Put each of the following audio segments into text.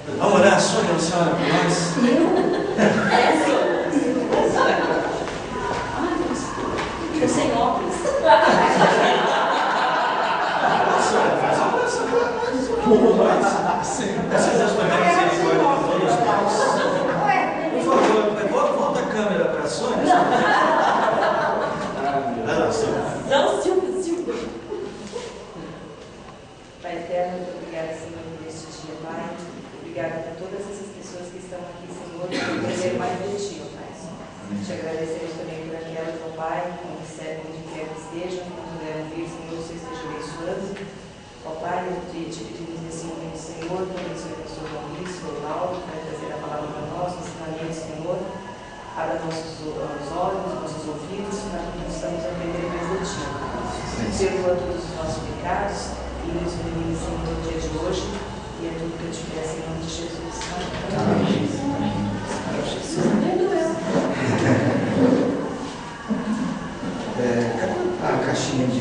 Vamos orar, Sônia, a senhora por nós? Estou sem óculos. Essas duas maneiras de misericórdia de todos nós. Por favor, volta a câmera para a Sônia. Vai lá, Sônia. Não, Silvio. Pai eterno, muito obrigada, Senhor, por este dia, Pai. Obrigada por todas essas pessoas que estão aqui, Senhor, para aprender mais de Ti, ó Pai. Te agradecemos também por aquelas, ó Pai, onde quer que estejam, quando puderam vir, Senhor, você esteja abençoando. Ó Pai, eu te pedimos nesse momento, Senhor, que abençoe o pastor Maurício, o Laudo, que vai trazer a palavra para nós, o ensinamento, Senhor. Abra nossos olhos, nossos ouvidos, para que possamos aprender mais de Ti. Perdoa todos os nossos pecados e nos ilumine, Senhor, no dia de hoje. E é tudo que eu te peço em nome de Jesus. Amém. Cadê a caixinha de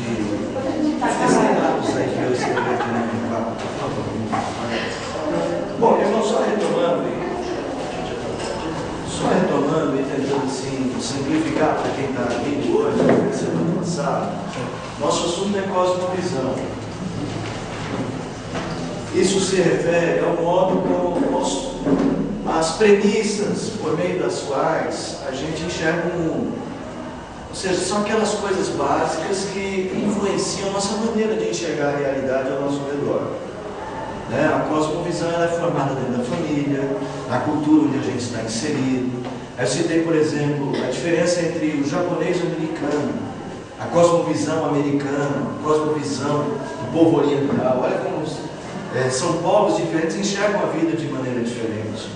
escravos aí que eu escrevi aqui no papo, por favor? Bom, irmão, só retomando e tentando assim, simplificar para quem está aqui hoje, semana passada, nosso assunto é cosmovisão. Isso se refere ao modo como as premissas por meio das quais a gente enxerga o mundo. Ou seja, são aquelas coisas básicas que influenciam a nossa maneira de enxergar a realidade ao nosso redor. A cosmovisão ela é formada dentro da família, na cultura onde a gente está inserido. Eu citei, por exemplo, a diferença entre o japonês e o americano, a cosmovisão americana, a cosmovisão do povo oriental. Olha como são povos diferentes e enxergam a vida de maneira diferente.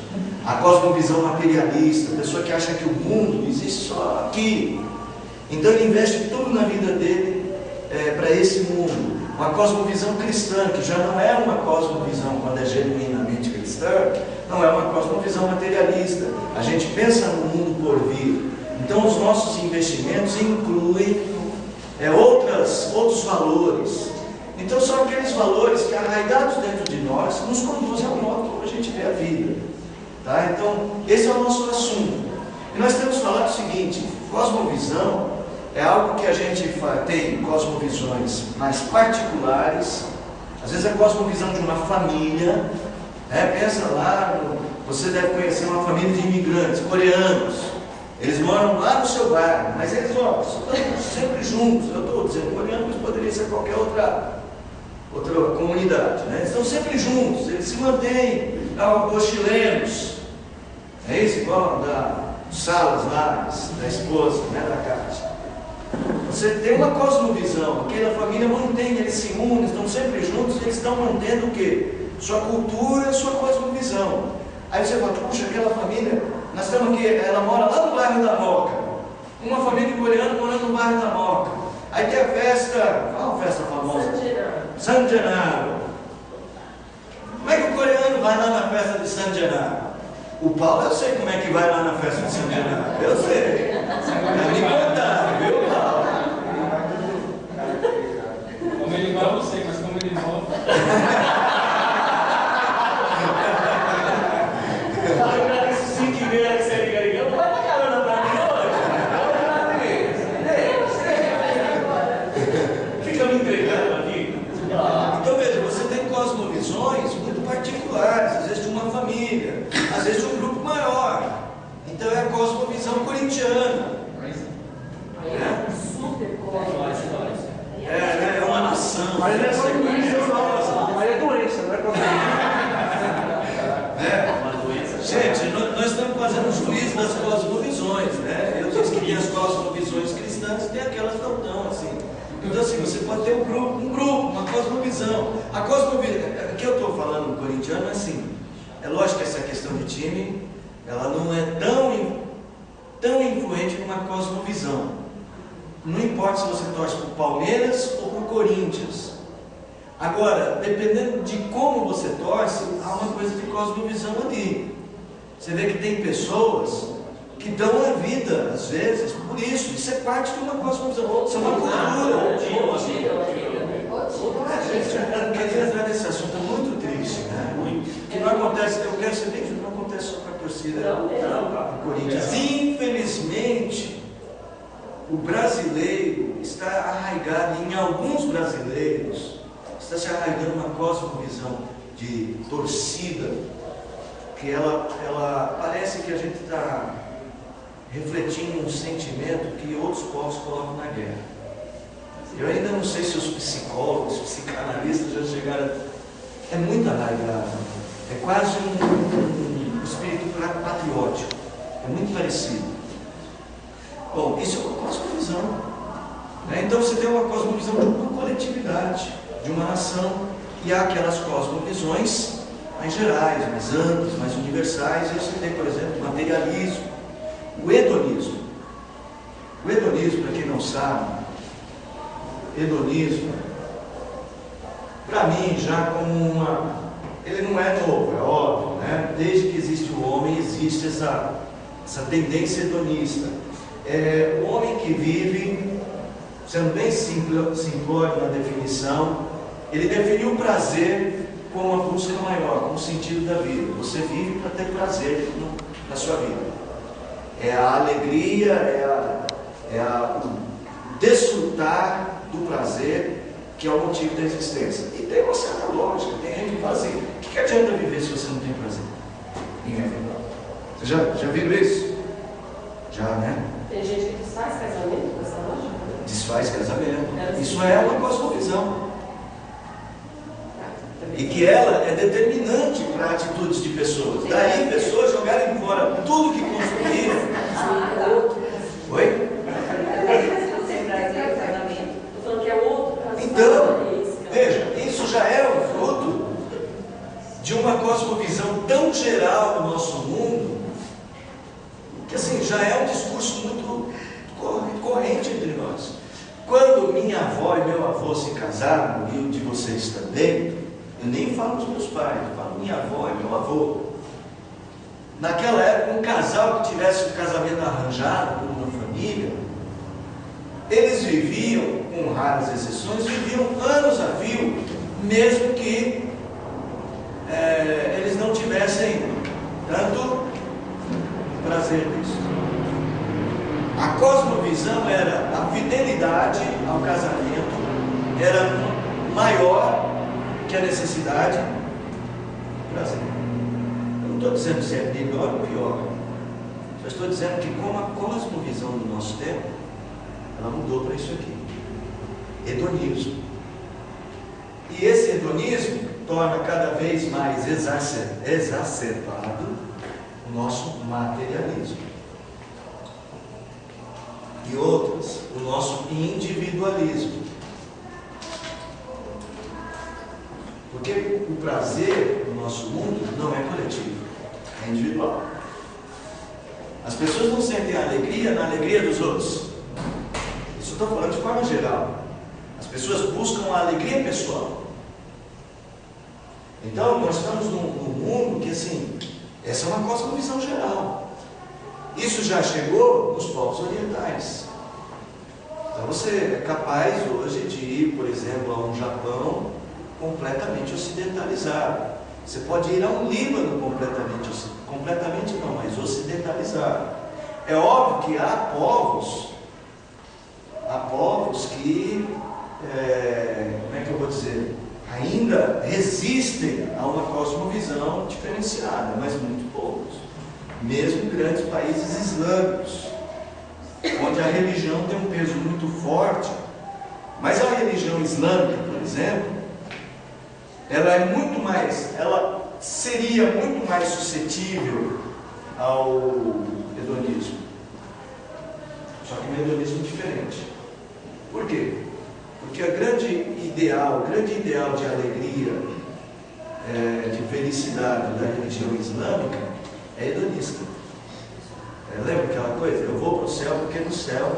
A cosmovisão materialista, a pessoa que acha que o mundo existe só aqui. Então ele investe tudo na vida dele para esse mundo. Uma cosmovisão cristã, que já não é uma cosmovisão, quando é genuinamente cristã, não é uma cosmovisão materialista. A gente pensa no mundo por vir. Então os nossos investimentos incluem outros valores. Então são aqueles valores que, arraigados dentro de nós, nos conduzem ao modo como a gente vê a vida. Tá? Então, esse é o nosso assunto. E nós temos falado o seguinte: cosmovisão é algo que a gente tem cosmovisões mais particulares. Às vezes é a cosmovisão de uma família. Pensa lá, você deve conhecer uma família de imigrantes coreanos. Eles moram lá no seu bairro, mas eles estão sempre juntos. Eu estou dizendo coreano, mas poderia ser qualquer outra comunidade. Eles estão sempre juntos, eles se mantêm. Os chilenos, é isso, igual dos Salas lá, da esposa, da Cátia. Você tem uma cosmovisão, aquela família mantém, eles se unem, estão sempre juntos, eles estão mantendo o quê? Sua cultura, sua cosmovisão. Aí você fala, puxa, aquela família, nós estamos aqui, ela mora lá no bairro da Moca. Uma família coreana morando no bairro da Moca. Aí tem a festa, qual a festa famosa? San Gennaro. Como é que o coreano vai lá na festa de San Gennaro? O Paulo, eu sei como é que vai lá na festa de San Gennaro. Eu sei. É me contar, viu, Paulo? Como ele vai, eu sei, mas como ele volta. Fica me entregando aqui. Então veja, você tem cosmovisões muito particulares, às vezes de uma família, às vezes de um grupo maior. Então é a cosmovisão corintiana. Super cosmovisão. É uma nação. Mas ele é só mas é doença, não é cosmovisão. Gente, nós estamos fazendo um juízo das cosmovisões, Eu disse que tem as cosmovisões cristãs e tem aquelas que não estão assim. Então assim, você pode ter um grupo, uma cosmovisão. A cosmovisão, o que eu estou falando no corintiano é assim, é lógico que essa questão de time, ela não é tão influente como uma cosmovisão. Não importa se você torce para o Palmeiras ou para o Corinthians. Agora, dependendo de como você torce, há uma coisa de cosmovisão ali. Você vê que tem pessoas que dão a vida, às vezes, por isso. Isso é parte de uma cosmovisão. Isso é uma cultura. Eu queria entrar nesse assunto muito triste, que não acontece, eu quero ser bem justo, não acontece só com a torcida do Corinthians. Infelizmente, o brasileiro está arraigado, em alguns brasileiros, está se arraigando uma cosmovisão de torcida, que ela parece que a gente está refletindo um sentimento que outros povos colocam na guerra. Eu ainda não sei se os psicólogos, os psicanalistas já chegaram. É muito arraigado. É quase um espírito patriótico. É muito parecido. Bom, isso é uma cosmovisão. Né? Então você tem uma cosmovisão de uma coletividade, de uma nação, e há aquelas cosmovisões mais gerais, mais amplas, mais universais. E você tem, por exemplo, o materialismo, o hedonismo. O hedonismo, para quem não sabe, hedonismo, para mim, já como uma... Ele não é novo, é óbvio, né? Desde que existe o homem, existe essa tendência hedonista. É o homem que vive, sendo bem simplório na definição, ele definiu o prazer como uma busca maior, como sentido da vida. Você vive para ter prazer na sua vida. É a alegria, o desfrutar do prazer, que é o motivo da existência. E tem uma certa lógica, tem gente que fala assim: o que adianta viver se você não tem prazer? Ninguém. Vocês já viram isso? Já, né? Tem gente que desfaz casamento com essa lógica? Desfaz casamento. Isso é uma cosmovisão. E que ela é determinante para atitudes de pessoas. Daí pessoas jogarem fora tudo que construíram. Oi? Então, veja, isso já é um fruto de uma cosmovisão tão geral do nosso mundo, que assim, já é um discurso muito corrente entre nós. Quando minha avó e meu avô se casaram, e o de vocês também, eu nem falo dos meus pais, eu falo minha avó e meu avô. Naquela época, um casal que tivesse um casamento arranjado por uma família, eles viviam, com raras exceções, viviam anos a fio, mesmo que eles não tivessem tanto prazer nisso. A cosmovisão era a fidelidade ao casamento, era maior que a necessidade do prazer. Eu não estou dizendo se é melhor ou pior, só estou dizendo que como a cosmovisão do nosso tempo, ela mudou para isso aqui. Hedonismo. E esse hedonismo torna cada vez mais exacerbado o nosso materialismo. E outras, o nosso individualismo. Porque o prazer no nosso mundo não é coletivo, é individual. As pessoas não sentem a alegria na alegria dos outros. Isso eu estou falando de forma geral. As pessoas buscam a alegria pessoal. Então, nós estamos num mundo que, assim, essa é uma cosmovisão geral. Isso já chegou nos povos orientais. Então, você é capaz hoje de ir, por exemplo, a um Japão completamente ocidentalizado. Você pode ir a um Líbano completamente não, mas ocidentalizado. É óbvio que há povos que, como é que eu vou dizer, ainda resistem a uma cosmovisão diferenciada, mas muito poucos. Mesmo grandes países islâmicos, onde a religião tem um peso muito forte, mas a religião islâmica, por exemplo, ela seria muito mais suscetível ao hedonismo. Só que um hedonismo diferente. Por quê? Porque o grande ideal de alegria, de felicidade da religião islâmica é hedonista. Lembra aquela coisa? Eu vou para o céu porque no céu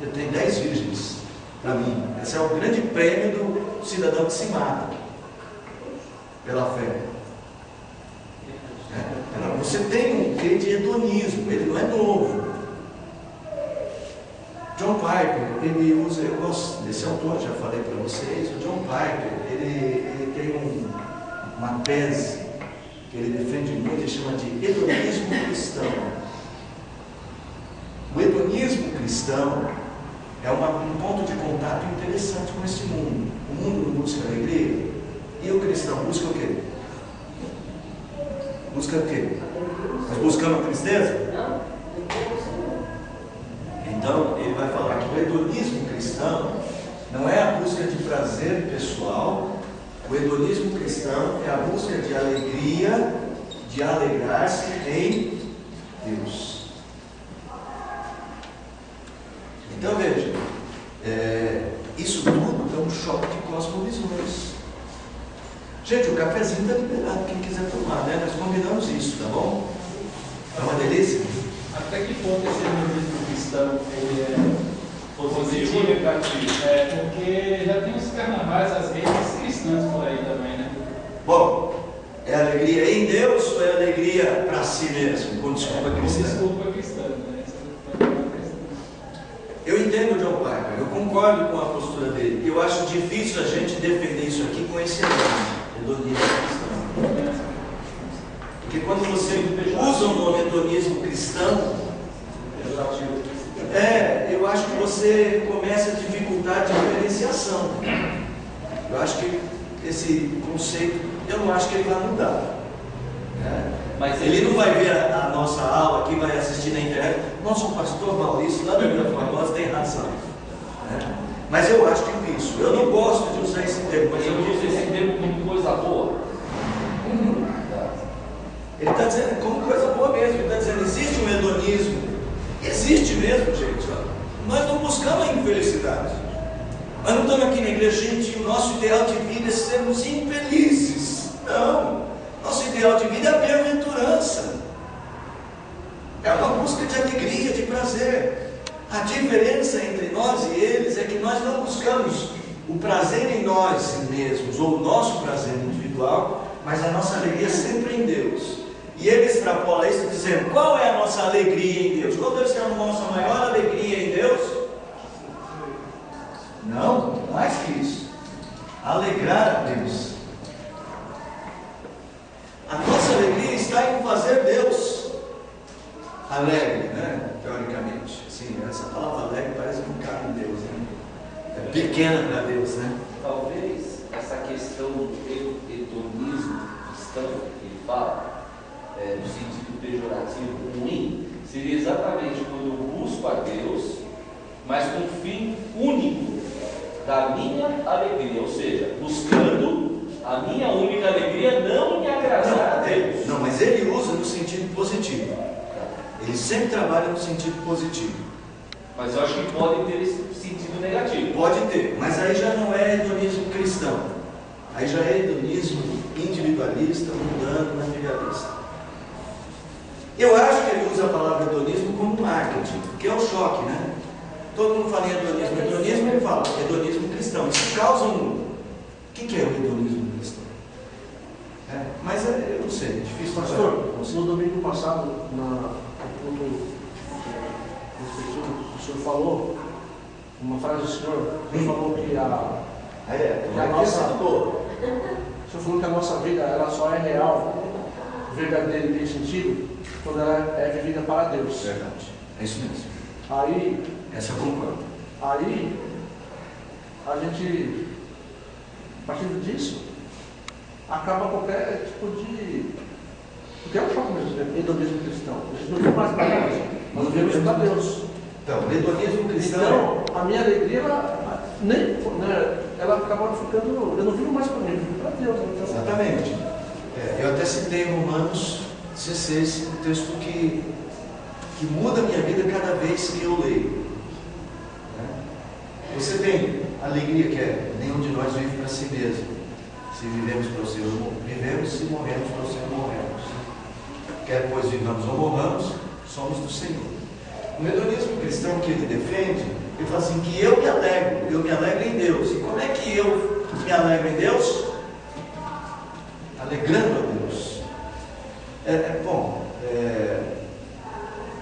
eu tenho 10 virgens para mim. Esse é o grande prêmio do cidadão que se mata pela fé. Você tem um quê de hedonismo, ele não é novo. John Piper, ele usa, eu gosto desse autor, já falei para vocês. O John Piper, ele tem uma tese que ele defende muito, ele chama de hedonismo cristão. O hedonismo cristão é um ponto de contato interessante com esse mundo. O mundo não busca alegria, e o cristão busca o quê? Busca o quê? Nós buscamos a tristeza? Então, ele vai falar que o hedonismo cristão não é a busca de prazer pessoal. O hedonismo cristão é a busca de alegria, de alegrar-se em Deus. Então veja, isso tudo é um choque de cosmovisões. Gente, o cafezinho está liberado, quem quiser tomar, né? Nós combinamos isso, tá bom? É uma delícia? Até que ponto esse hedonismo cristão ele é positivo e negativo? Porque já tem os carnavais, as redes cristãs por aí também, né? Bom, é alegria em Deus ou é alegria para si mesmo, com desculpa cristã? Com desculpa cristã, né? Eu entendo o John Piper, eu concordo com a postura dele. Eu acho difícil a gente defender isso aqui com esse hedonismo cristão. Porque quando você usa o nome hedonismo cristão, eu acho que você começa a dificultar a diferenciação. Eu acho que esse conceito, eu não acho que ele vai mudar. Né? Mas ele não vai ver a nossa aula aqui, vai assistir na internet. Nossa, o pastor Maurício lá da Vila Formosa tem razão. Né? Mas eu acho difícil. Eu não gosto de usar esse termo. Mas eu uso esse termo como coisa boa. Ele está dizendo como coisa boa mesmo. Ele está dizendo, existe um hedonismo. Existe mesmo, gente. Nós não buscamos a infelicidade. Nós não estamos aqui na igreja, gente, o nosso ideal de vida é sermos infelizes. Não. Nosso ideal de vida é a bem-aventurança. É uma busca de alegria, de prazer. A diferença entre nós e eles é que nós não buscamos o prazer em nós mesmos, ou o nosso prazer individual, mas a nossa alegria sempre em Deus. E ele extrapola isso dizendo, qual é a nossa alegria em Deus? Qual deve ser a nossa maior alegria em Deus? Não, mais que isso. Alegrar a Deus. A nossa alegria está em fazer Deus alegre, né? Teoricamente. Sim, essa palavra alegre parece que não cabe em Deus, né? É pequena para Deus, né? Talvez essa questão do hedonismo cristão que ele fala, no sentido pejorativo ruim, seria exatamente quando eu busco a Deus, mas com o fim único da minha alegria, ou seja, buscando a minha única alegria não me agradar a Deus. Não, mas ele usa no sentido positivo. Ele sempre trabalha no sentido positivo. Mas eu acho que pode ter esse sentido negativo. Pode ter, mas aí já não é hedonismo cristão. Aí já é hedonismo individualista, mundano, materialista. Eu acho que ele usa a palavra hedonismo como marketing, que é o choque, né? Todo mundo fala em hedonismo. Hedonismo, ele fala hedonismo cristão. Isso causa um... O que é o hedonismo cristão? Mas eu não sei, é difícil. Pastor, no domingo passado, no culto respectivo, o senhor falou uma frase do senhor. O senhor falou que a nossa... O senhor falou que a nossa vida ela só é real, verdadeira e tem sentido quando ela é vivida para Deus. Verdade, é isso mesmo. Aí, essa eu concordo. Aí, a gente, a partir disso, acaba qualquer tipo de... Porque é um choque mesmo, né? Hedonismo cristão. A gente não vive mais para nós, nós vivemos para Deus. Então, o hedonismo cristão... Então, a minha alegria, ela acaba ficando... Eu não vivo mais para mim, eu vivo para Deus. Então... Exatamente. Eu até citei em Romanos 16, um texto que muda a minha vida cada vez que eu leio. Você tem alegria que é, nenhum de nós vive para si mesmo. Se vivemos para o Senhor, vivemos, se morremos para o Senhor, morremos. Quer pois vivamos ou morramos, somos do Senhor. O hedonismo cristão que ele defende, ele fala assim, que eu me alegro em Deus. E como é que eu me alegro em Deus? Alegrando a Deus.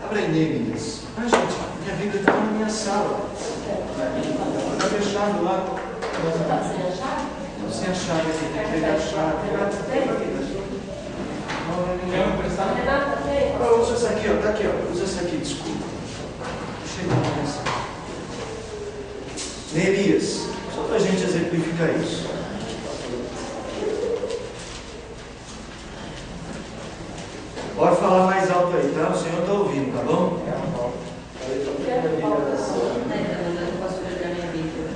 Abra em Neemias. Mas, gente, minha Bíblia está na minha sala. Está fechado lá. Está sem a chave? Não sem a chave aqui, tem que pegar a chave. quer me prestar? Renata, tem? Usa essa aqui, ó. Tá aqui, ó. Usa essa aqui, desculpa. Chega nessa. Neemias, só para a gente exemplificar isso. Pode falar mais alto aí, tá? O senhor está ouvindo, tá bom? Não posso perder a minha Bíblia.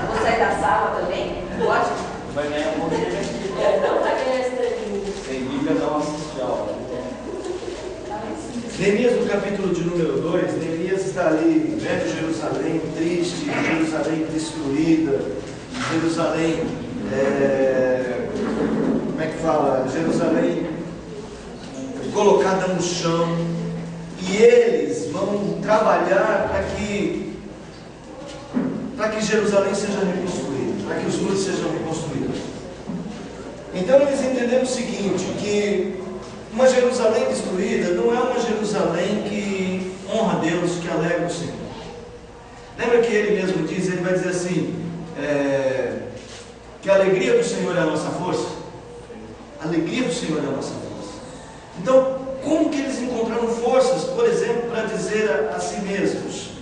Vou sair da sala também? Pode? Vai ganhar um monte de gente. Não vai ganhar esse trevinho. Sem Bíblia não assiste aula. Neemias, no capítulo de número 2, Neemias está ali vendo Jerusalém triste, Jerusalém destruída, Jerusalém, como é que fala? Jerusalém colocada no chão, e eles vão trabalhar para que Jerusalém seja reconstruída, para que os muros sejam reconstruídos. Então eles entenderam o seguinte, que uma Jerusalém destruída não é uma Jerusalém que honra a Deus, que alegra o Senhor. Lembra que ele mesmo diz, ele vai dizer assim, que a alegria do Senhor é a nossa força? A alegria do Senhor é a nossa força. Então, como que eles encontraram forças, por exemplo, para dizer a si mesmos,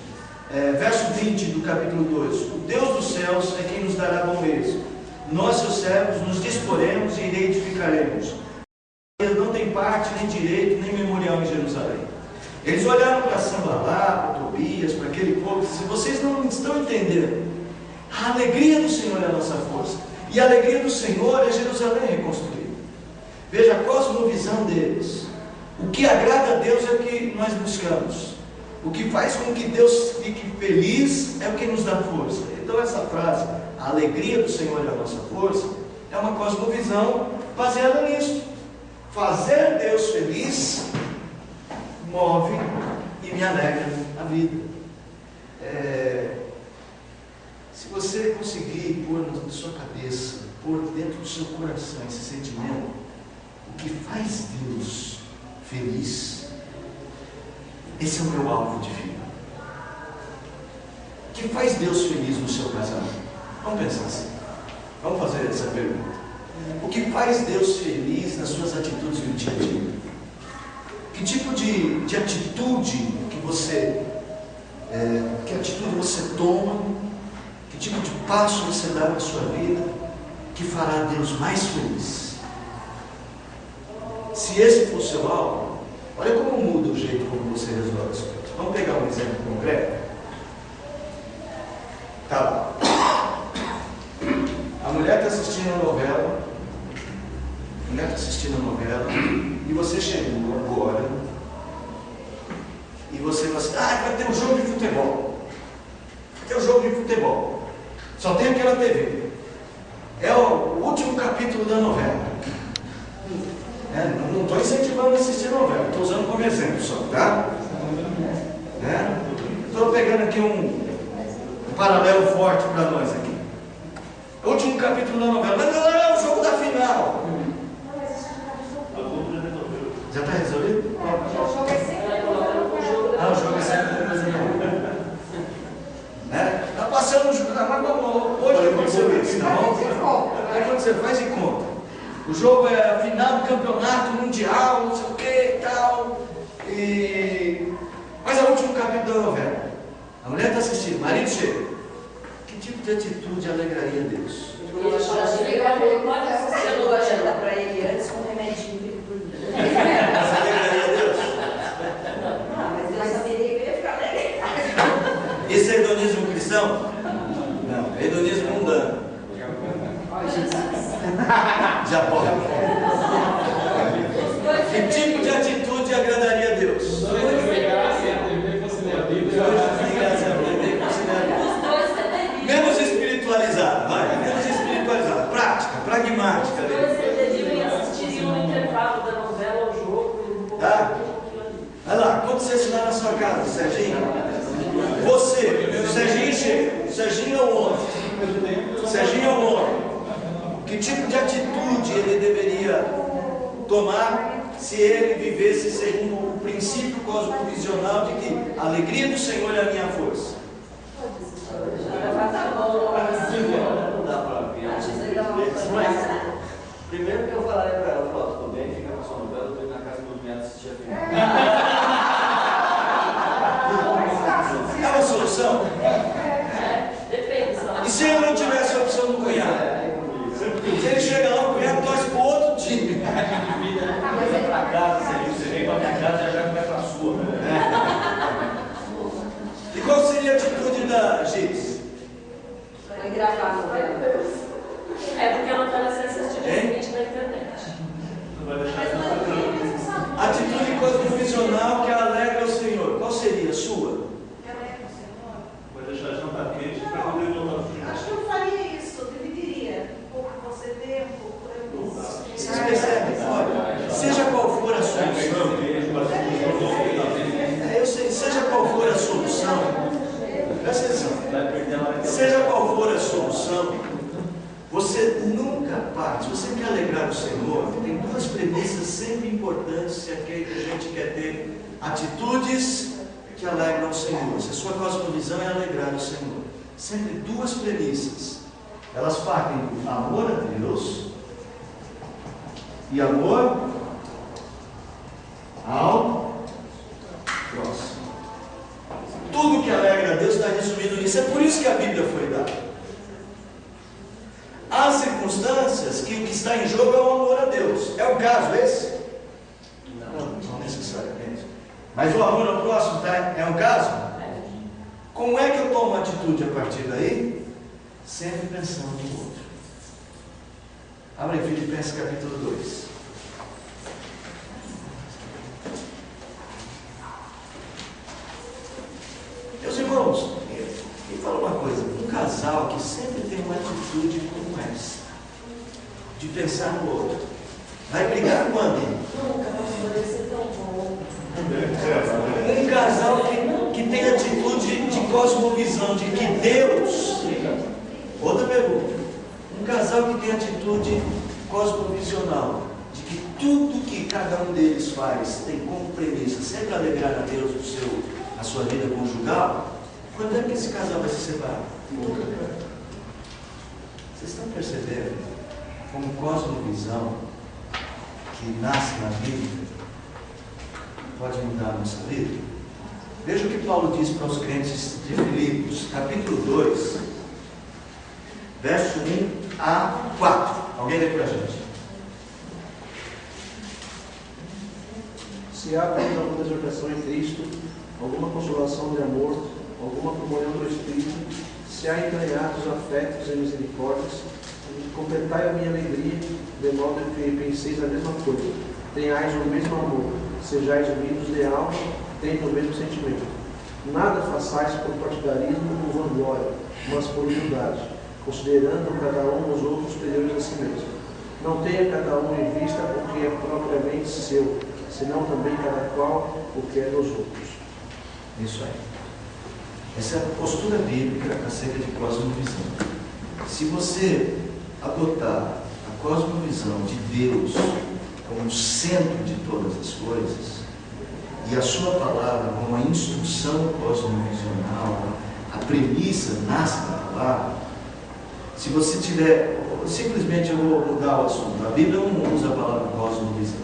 verso 20 do capítulo 2, o Deus dos céus é quem nos dará bom êxito. Nós, seus servos, nos disporemos e reedificaremos. Não tem parte, nem direito, nem memorial em Jerusalém. Eles olharam para Sambalá, para Tobias, para aquele povo, e disseram, vocês não estão entendendo. A alegria do Senhor é a nossa força. E a alegria do Senhor é Jerusalém reconstruída. Veja a cosmovisão deles. O que agrada a Deus é o que nós buscamos. O que faz com que Deus fique feliz é o que nos dá força. Então essa frase, a alegria do Senhor é a nossa força, é uma cosmovisão baseada nisso. Fazer Deus feliz move e me alegra a vida. Se você conseguir pôr na sua cabeça, pôr dentro do seu coração esse sentimento, o que faz Deus feliz, esse é o meu alvo de vida. O que faz Deus feliz no seu casamento? Vamos pensar assim. Vamos fazer essa pergunta. O que faz Deus feliz nas suas atitudes no dia a dia? Que tipo de atitude que você toma? Que tipo de passo você dá na sua vida que fará Deus mais feliz? Se esse for o seu alvo, olha como muda o jeito como você resolve as coisas. Vamos pegar um exemplo concreto? Tá lá. A mulher está assistindo a novela. E você chegou agora e você fala assim, vai ter um jogo de futebol. Vai ter um jogo de futebol. Só tem aquela TV. É o último capítulo da novela. Não estou incentivando a assistir novela, estou usando como exemplo só, tá? Estou pegando aqui um paralelo forte para nós aqui. O último capítulo da novela. Mas não é o jogo da final. Já está resolvido? O jogo é sempre O jogo é sempre coisa não. Está passando o jogo. Hoje aconteceu isso, tá bom? Aí quando você faz e conta. O jogo é a final do campeonato mundial, não sei o que e tal. Mas é o último capítulo da novela. A mulher está assistindo, o marido chega. Que tipo de atitude alegraria Deus? Eu não gosto de dar para ele antes com um remedinho que ele dormir. Você alegraria Deus? Mas Deus saberia que eu ia ficar alegre. Isso é hedonismo cristão? Não, é hedonismo mundano. Já pode. Que tipo de atitude agradaria a Deus? Os dois têm graça e a TV fosse ler a Bíblia. Menos espiritualizado, vai, menos espiritualizado. Prática, pragmática. Os dois deveriam assistir no intervalo da novela ao jogo. Tá? Vai lá, acontecesse lá na sua casa, Serginho. Você, o Serginho chega. O Serginho é o homem. O Serginho é o homem. Que tipo de atitude ele deveria tomar se ele vivesse segundo o princípio cosmovisional de que a alegria do Senhor é a minha força? Não dá para ver. Primeiro que eu falaria para ela, tudo bem, fica com a sua novela, eu estou indo na casa do meu cunhado assistir a filme. É uma solução? Depende, só. E se ele não tivesse a opção do cunhado? Se ele chega lá, o cunhado torce para o outro time. Mas é para casa, você vem para minha casa, já vai para a sua. E qual seria a atitude da Gis? Vai gravar a novela. É porque ela está nessa assistente na internet. Atitude cosmovisional que alegra o Senhor. Qual seria a sua? Vai deixar a janta quente para poder voltar para o final. Acho que eu faria isso, dividiria. Um pouco você tem, um pouco eu. Vocês percebem? Olha, seja qual for a solução, eu sei, seja qual for a solução, presta atenção, seja qual for a solução, você nunca parte. Se você quer alegrar o Senhor, tem duas premissas sempre importantes se a gente quer ter atitudes que alegram o Senhor. Se a sua cosmovisão é alegrar o Senhor, sempre duas premissas. Elas partem do amor a Deus e amor ao próximo. Tudo que alegra a Deus está resumido nisso. É por isso que a Bíblia foi dada. Há circunstâncias que o que está em jogo é o amor a Deus. É o caso esse? Não necessariamente. Mas o amor ao próximo é um caso? Como é que eu tomo atitude a partir daí? Sempre pensando no outro. Abre em Filipenses capítulo 2. Meus irmãos, me fala uma coisa. Um casal que sempre tem uma atitude como essa, de pensar no outro, vai brigar quando? Nunca, pastor, vai ser tão bom. Um casal que tem atitude de cosmovisão, de que Deus... Outra pergunta. Um casal que tem atitude cosmovisional, de que tudo que cada um deles faz tem como premissa sempre alegrar a Deus a sua vida conjugal, quando é que esse casal vai se separar? Nunca. Vocês estão percebendo como cosmovisão que nasce na Bíblia pode mudar a nossa vida? Veja o que Paulo diz para os crentes de Filipos, capítulo 2, verso 1 a 4. Alguém lê para a gente? Se há, pois, alguma exortação em Cristo, alguma consolação de amor, alguma comunhão do Espírito, se há entranhados afetos e misericórdias, completai a minha alegria, de modo que penseis a mesma coisa, tenhais o mesmo amor, sejais unidos de alma, tendo o mesmo sentimento. Nada façais por partidarismo ou vanglória, mas por humildade, considerando cada um os outros superiores a si mesmo. Não tenha cada um em vista o que é propriamente seu, senão também cada qual o que é dos outros. Isso aí. Essa é a postura bíblica acerca de cosmovisão. Se você adotar a cosmovisão de Deus como o centro de todas as coisas, e a sua palavra como a instrução cosmovisional, a premissa nasce da palavra, se você tiver, simplesmente eu vou mudar o assunto, a Bíblia não usa a palavra cosmovisão,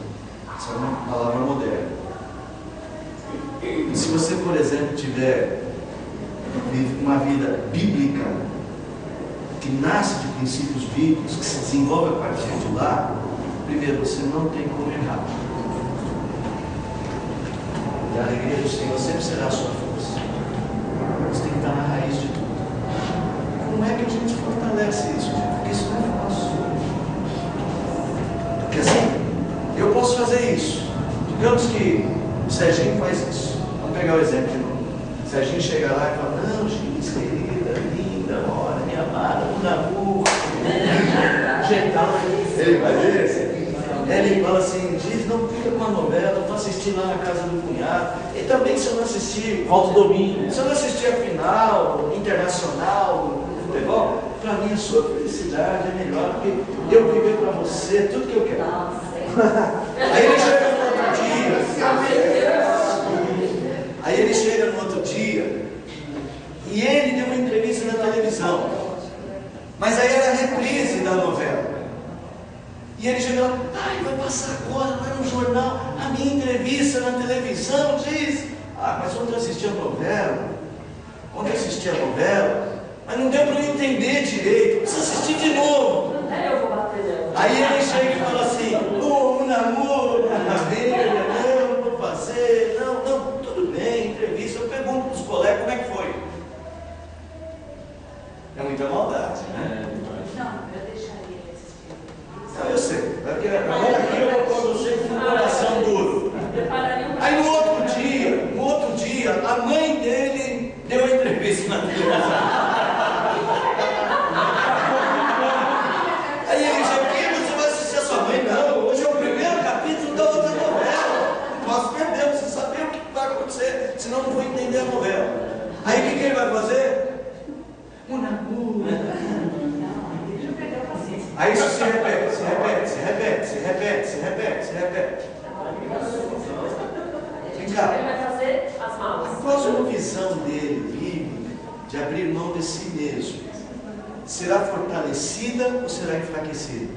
essa é uma palavra moderna. E se você, por exemplo, tiver uma vida bíblica, que nasce de princípios bíblicos, que se desenvolve a partir de lá, primeiro, você não tem como errar. E a alegria do Senhor sempre será a sua força. Você tem que estar na raiz de tudo. Como é que a gente fortalece isso, gente? Porque isso não é fácil. Porque assim, eu posso fazer isso. Digamos que o Serginho faz isso. Vamos pegar o exemplo de novo. O Serginho chega lá e fala: não, Giz, querida, linda, olha, minha amada, muda burro. Ele faz isso? Ele fala assim: Giz, não fica com a novela, eu vou assistir lá na casa do cunhado. E também, se eu não assistir, volta domingo. Se eu não assistir a final internacional do futebol, para mim a sua felicidade é melhor, porque eu viver para você tudo que eu quero. Aí ele chega no outro dia. Aí ele chega no outro dia e ele deu uma entrevista na televisão. Mas aí era a reprise da novela. E ele chega lá, vai passar agora, vai no jornal, a minha entrevista na televisão diz, mas ontem eu assisti a novela, mas não deu para eu entender direito, preciso assistir de novo. Eu vou bater nela. Aí ele chega e fala assim, um namoro, uma vida, não vou fazer, não, tudo bem, entrevista, eu pergunto para os colegas como é que foi. É muita maldade, né? Não, eu deixaria ele assistir. Não, eu sei. Agora aqui eu vou com você com o coração duro. Aí no outro dia, a mãe dele deu uma entrevista na televisão. Aí ele disse, aqui você vai assistir a sua mãe? Não, hoje é o primeiro capítulo da outra novela. Não posso perder, você saber o que vai acontecer, senão não vou entender a novela. Aí o que ele vai fazer? Um namoro. Aí isso se repete. Vem cá. Ele vai fazer as malas. A cosmovisão dele, bíblica, de abrir mão de si mesmo, será fortalecida ou será enfraquecida?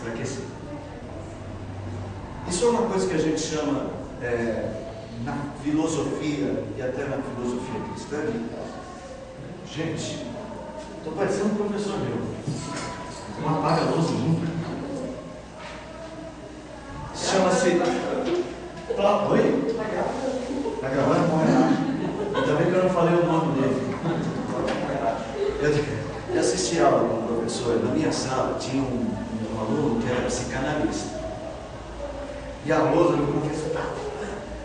Enfraquecida. Isso é uma coisa que a gente chama, na filosofia, e até na filosofia cristã, gente, estou parecendo um professor meu. Uma apaga a luz nunca. Chama-se. Oi? Está gravando? Ainda bem que eu não falei o nome dele. Eu assisti aula com um professor. Na minha sala tinha um aluno que era psicanalista. E a Rosa no professor.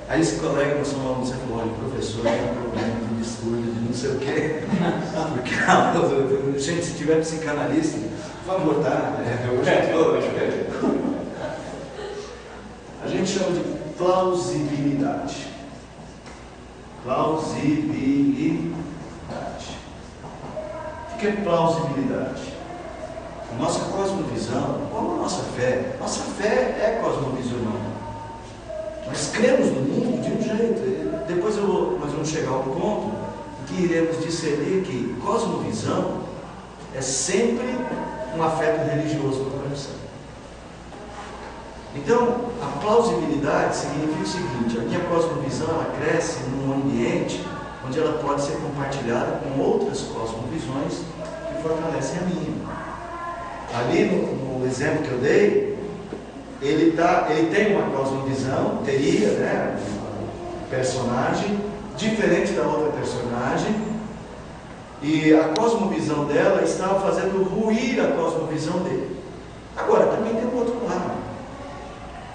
Aí esse colega passou uma música e falou: olha, o professor tem um problema de distúrbio, de não sei o quê. Porque a Rosa, gente, se tiver psicanalista, por favor, tá? A gente chama de plausibilidade. Plausibilidade. O que é plausibilidade? A nossa cosmovisão, como a nossa fé é cosmovisional. Nós cremos no mundo de um jeito. Depois nós vamos chegar ao ponto em que iremos discernir que cosmovisão é sempre um afeto religioso no coração. Então, a plausibilidade significa o seguinte: a minha cosmovisão ela cresce num ambiente onde ela pode ser compartilhada com outras cosmovisões que fortalecem a minha. Ali no exemplo que eu dei, ele tem uma cosmovisão, teria, né, um personagem diferente da outra personagem, e a cosmovisão dela estava fazendo ruir a cosmovisão dele. Agora, também tem o outro lado.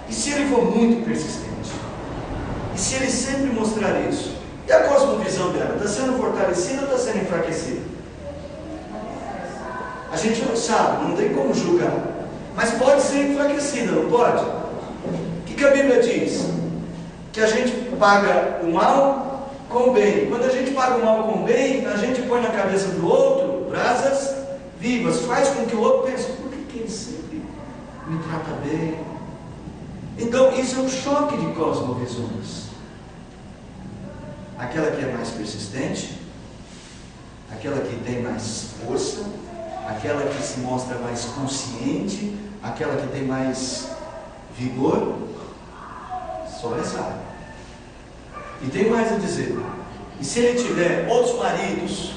E se ele for muito persistente? E se ele sempre mostrar isso? E a cosmovisão dela? Está sendo fortalecida ou está sendo enfraquecida? A gente não sabe, não tem como julgar. Mas pode ser enfraquecida, não pode? O que a Bíblia diz? Que a gente paga o mal com o bem. Quando a gente paga o mal com o bem, a gente põe na cabeça do outro brasas vivas. Faz com que o outro pense: por que ele sempre me trata bem? Então, isso é um choque de cosmovisões. Aquela que é mais persistente, aquela que tem mais força, aquela que se mostra mais consciente, aquela que tem mais vigor, sobressai. E tem mais a dizer: e se ele tiver outros maridos,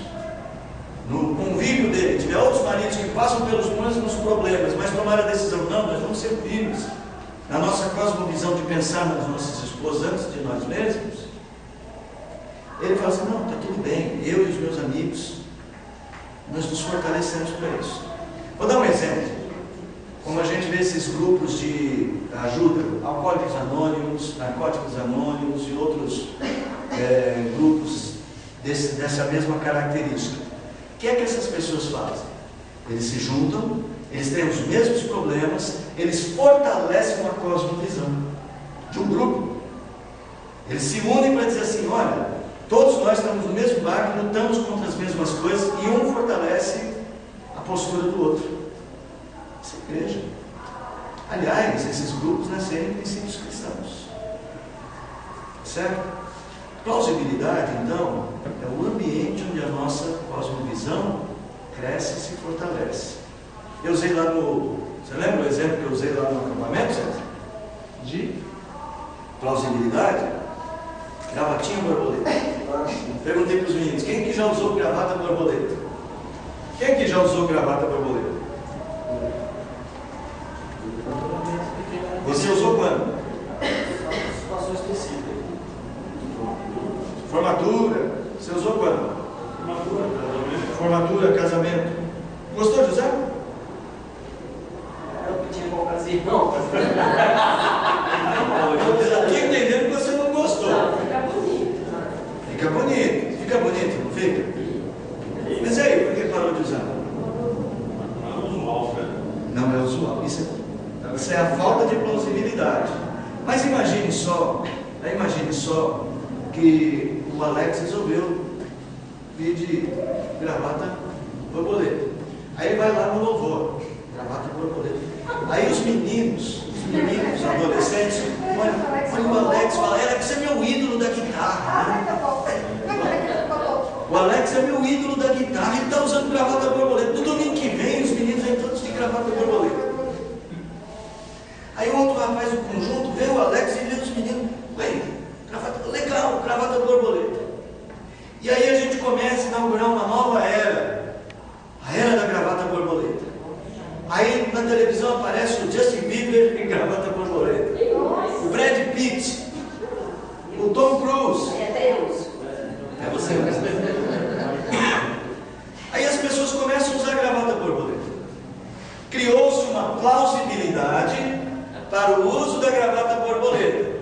no convívio dele, tiver outros maridos que passam pelos mesmos problemas, mas tomaram a decisão: não, nós vamos ser firmes na nossa cosmovisão de pensar nas nossas esposas antes de nós mesmos, ele fala assim: não, está tudo bem, eu e os meus amigos, nós nos fortalecemos para isso. Vou dar um exemplo. Como a gente vê esses grupos de ajuda, Alcoólicos Anônimos, Narcóticos Anônimos e outros grupos dessa mesma característica. O que é que essas pessoas fazem? Eles se juntam, eles têm os mesmos problemas, eles fortalecem uma cosmovisão de um grupo. Eles se unem para dizer assim: olha, todos nós estamos no mesmo barco, lutamos contra as mesmas coisas, e um fortalece a postura do outro. Essa é a igreja. Aliás, esses grupos nasceram em princípios cristãos. Certo? Plausibilidade, então, é o ambiente onde a nossa cosmovisão cresce e se fortalece. Eu usei lá no exemplo que eu usei lá no acampamento, César? De Plausibilidade? Gravatinha borboleta. Perguntei para os meninos, quem que já usou gravata borboleta? Quem que já usou gravata borboleta? Você usou quando? Situação específica. Formatura. Você usou quando? Formatura, casamento. Gostou de usar? Eu pedi uma ocasião. Eu já estou entendendo que você não gostou. Fica bonito. Fica bonito. Fica bonito, não fica? Mas aí, por que parou de usar? Não é usual. Isso é a falta de plausibilidade. Mas imagine só que o Alex resolveu vir de gravata borboleta. Aí ele vai lá no louvor, gravata borboleta. Aí os meninos adolescentes, olha o Alex fala, Alex é meu ídolo da guitarra. O Alex é meu ídolo da guitarra, ele está usando gravata borboleta. No domingo que vem, os meninos vêm todos de gravata borboleta. Aí o outro rapaz do conjunto vê o Alex e vê os meninos, ué, gravata, legal, gravata borboleta. E aí a gente começa a inaugurar uma nova era, a era da gravata borboleta. Aí na televisão aparece o Justin Bieber em gravata borboleta, o Brad Pitt, o Tom Cruise. É você mesmo. Aí as pessoas começam a usar gravata borboleta. Criou-se uma plausibilidade para o uso da gravata borboleta.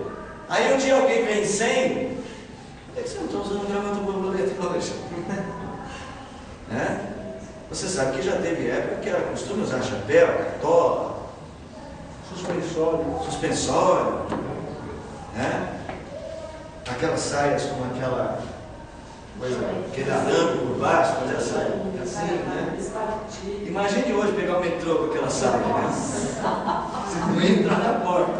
Aí um dia alguém vem sem, por que você não está usando gravata borboleta hoje? Né? Você sabe que já teve época que era costume usar chapéu, cartola, suspensório, né? Aquelas saias com aquela coisa, aquele arame por baixo, fazer assim, né? Imagine hoje pegar o metrô com aquela saia, né? Você não entra na porta.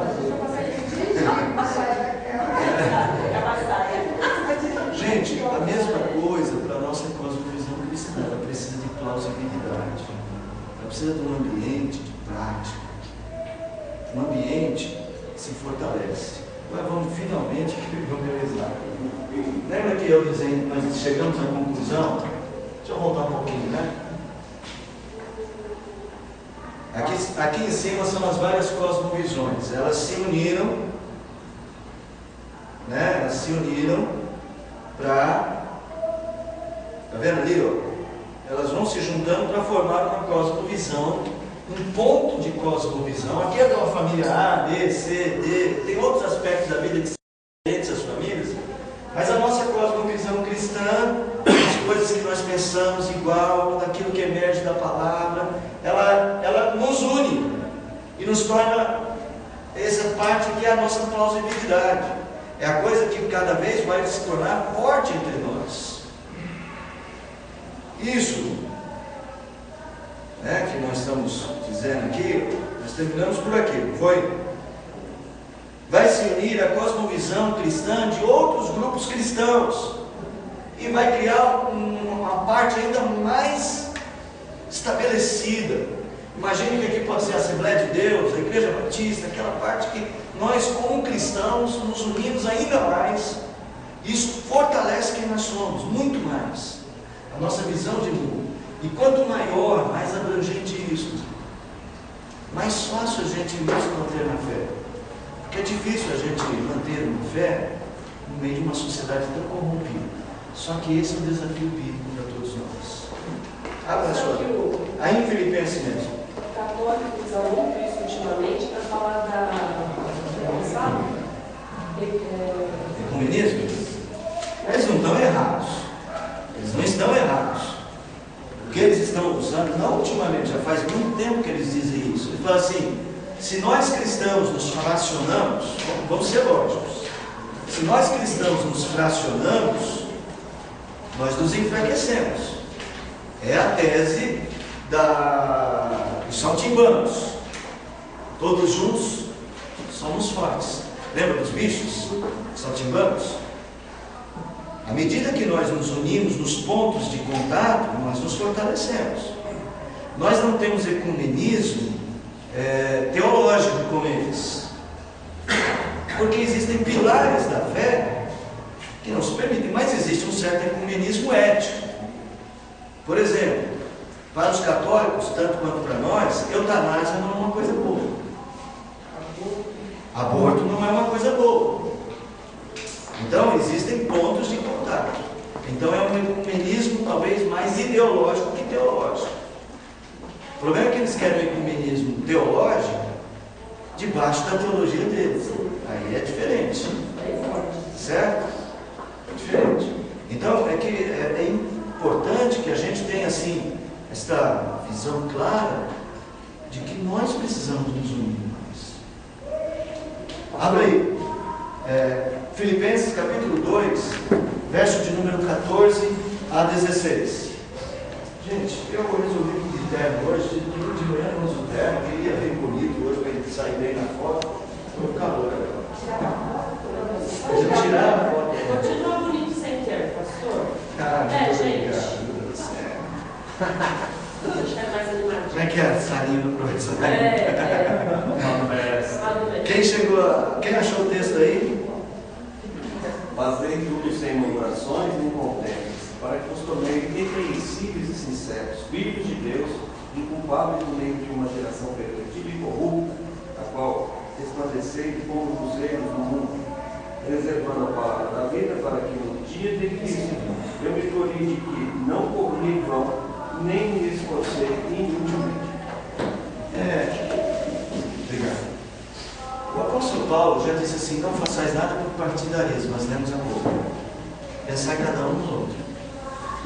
Gente, a mesma coisa para a nossa cosmovisão cristã. Ela precisa de plausibilidade. Ela precisa de um ambiente de prática. Um ambiente que se fortalece. Agora vamos finalmente realizar. Lembra que eu dizendo, nós chegamos à conclusão? Deixa eu voltar um pouquinho, né? Aqui em cima são as várias cosmovisões. Elas se uniram, né? Elas se uniram para, tá vendo ali, ó? Elas vão se juntando para formar uma cosmovisão, um ponto de cosmovisão. Aqui é de uma família A, B, C, D, tem outros aspectos da vida que são diferentes das famílias, mas a nossa cosmovisão cristã, as coisas que nós pensamos igual, daquilo que emerge da palavra, ela nos une e nos torna essa parte que é a nossa plausibilidade. É a coisa que cada vez vai se tornar forte entre nós. Isso, né, que nós estamos dizendo aqui, nós terminamos por aqui, não foi? Vai se unir a cosmovisão cristã de outros grupos cristãos e vai criar uma parte ainda mais estabelecida. Imagine que aqui pode ser a Assembleia de Deus, a Igreja Batista, aquela parte que nós como cristãos nos unimos ainda mais. Isso fortalece quem nós somos, muito mais. A nossa visão de mundo. E quanto maior, mais abrangente isso, mais fácil a gente nos manter na fé. Porque é difícil a gente manter uma fé no meio de uma sociedade tão corrompida. Só que esse é um desafio bíblico para todos nós. Abra sua. Aí em Filipenses mesmo. O católico usa muito isso ultimamente para falar sabe? Ecumenismo? Eles não estão errados. Eles não estão errados. O que eles estão usando, não ultimamente, já faz muito tempo que eles dizem isso. Eles falam assim, se nós cristãos nos fracionamos, vamos ser lógicos, se nós cristãos nos fracionamos, nós nos enfraquecemos. É a tese dos saltimbancos. Todos juntos somos fortes. Lembra dos bichos? Saltimbancos? À medida que nós nos unimos nos pontos de contato, nós nos fortalecemos. Nós não temos ecumenismo permitem, mas existe um certo ecumenismo ético. Por exemplo, para os católicos, tanto quanto para nós, eutanásia não é uma coisa boa. Aborto não é uma coisa boa. Então, existem pontos de contato. Então, é um ecumenismo talvez mais ideológico que teológico. O problema é que eles querem um ecumenismo teológico debaixo da teologia deles. Aí é diferente. Certo? É diferente. Então, é importante que a gente tenha, assim, esta visão clara de que nós precisamos nos unir mais. Abre aí. Filipenses capítulo 2, verso de número 14 a 16. Gente, eu resolvi ir de terno hoje, de manhã eu uso terno, queria vir bonito hoje para ele sair bem na foto. Foi calor agora. Eu tirar a foto. Continua bonito sem ter, pastor. Gente. Acho que é mais animado. Como é que é a salinha do professor? Quem achou o texto aí? Fazei tudo sem murmurações nem contendas, para que vos torneis irrepreensíveis e sinceros, filhos de Deus, inculpáveis no meio de uma geração pervertida e corrupta, a qual resplandeceis como luzeiros no mundo, reservando a palavra da vida para que no dia de Cristo eu me glorie de que não corri em vão, nem me esforcei inutilmente. Obrigado. O apóstolo Paulo já disse assim: não façais nada por partidarismo, mas demos amor. Pensar cada um nos outros.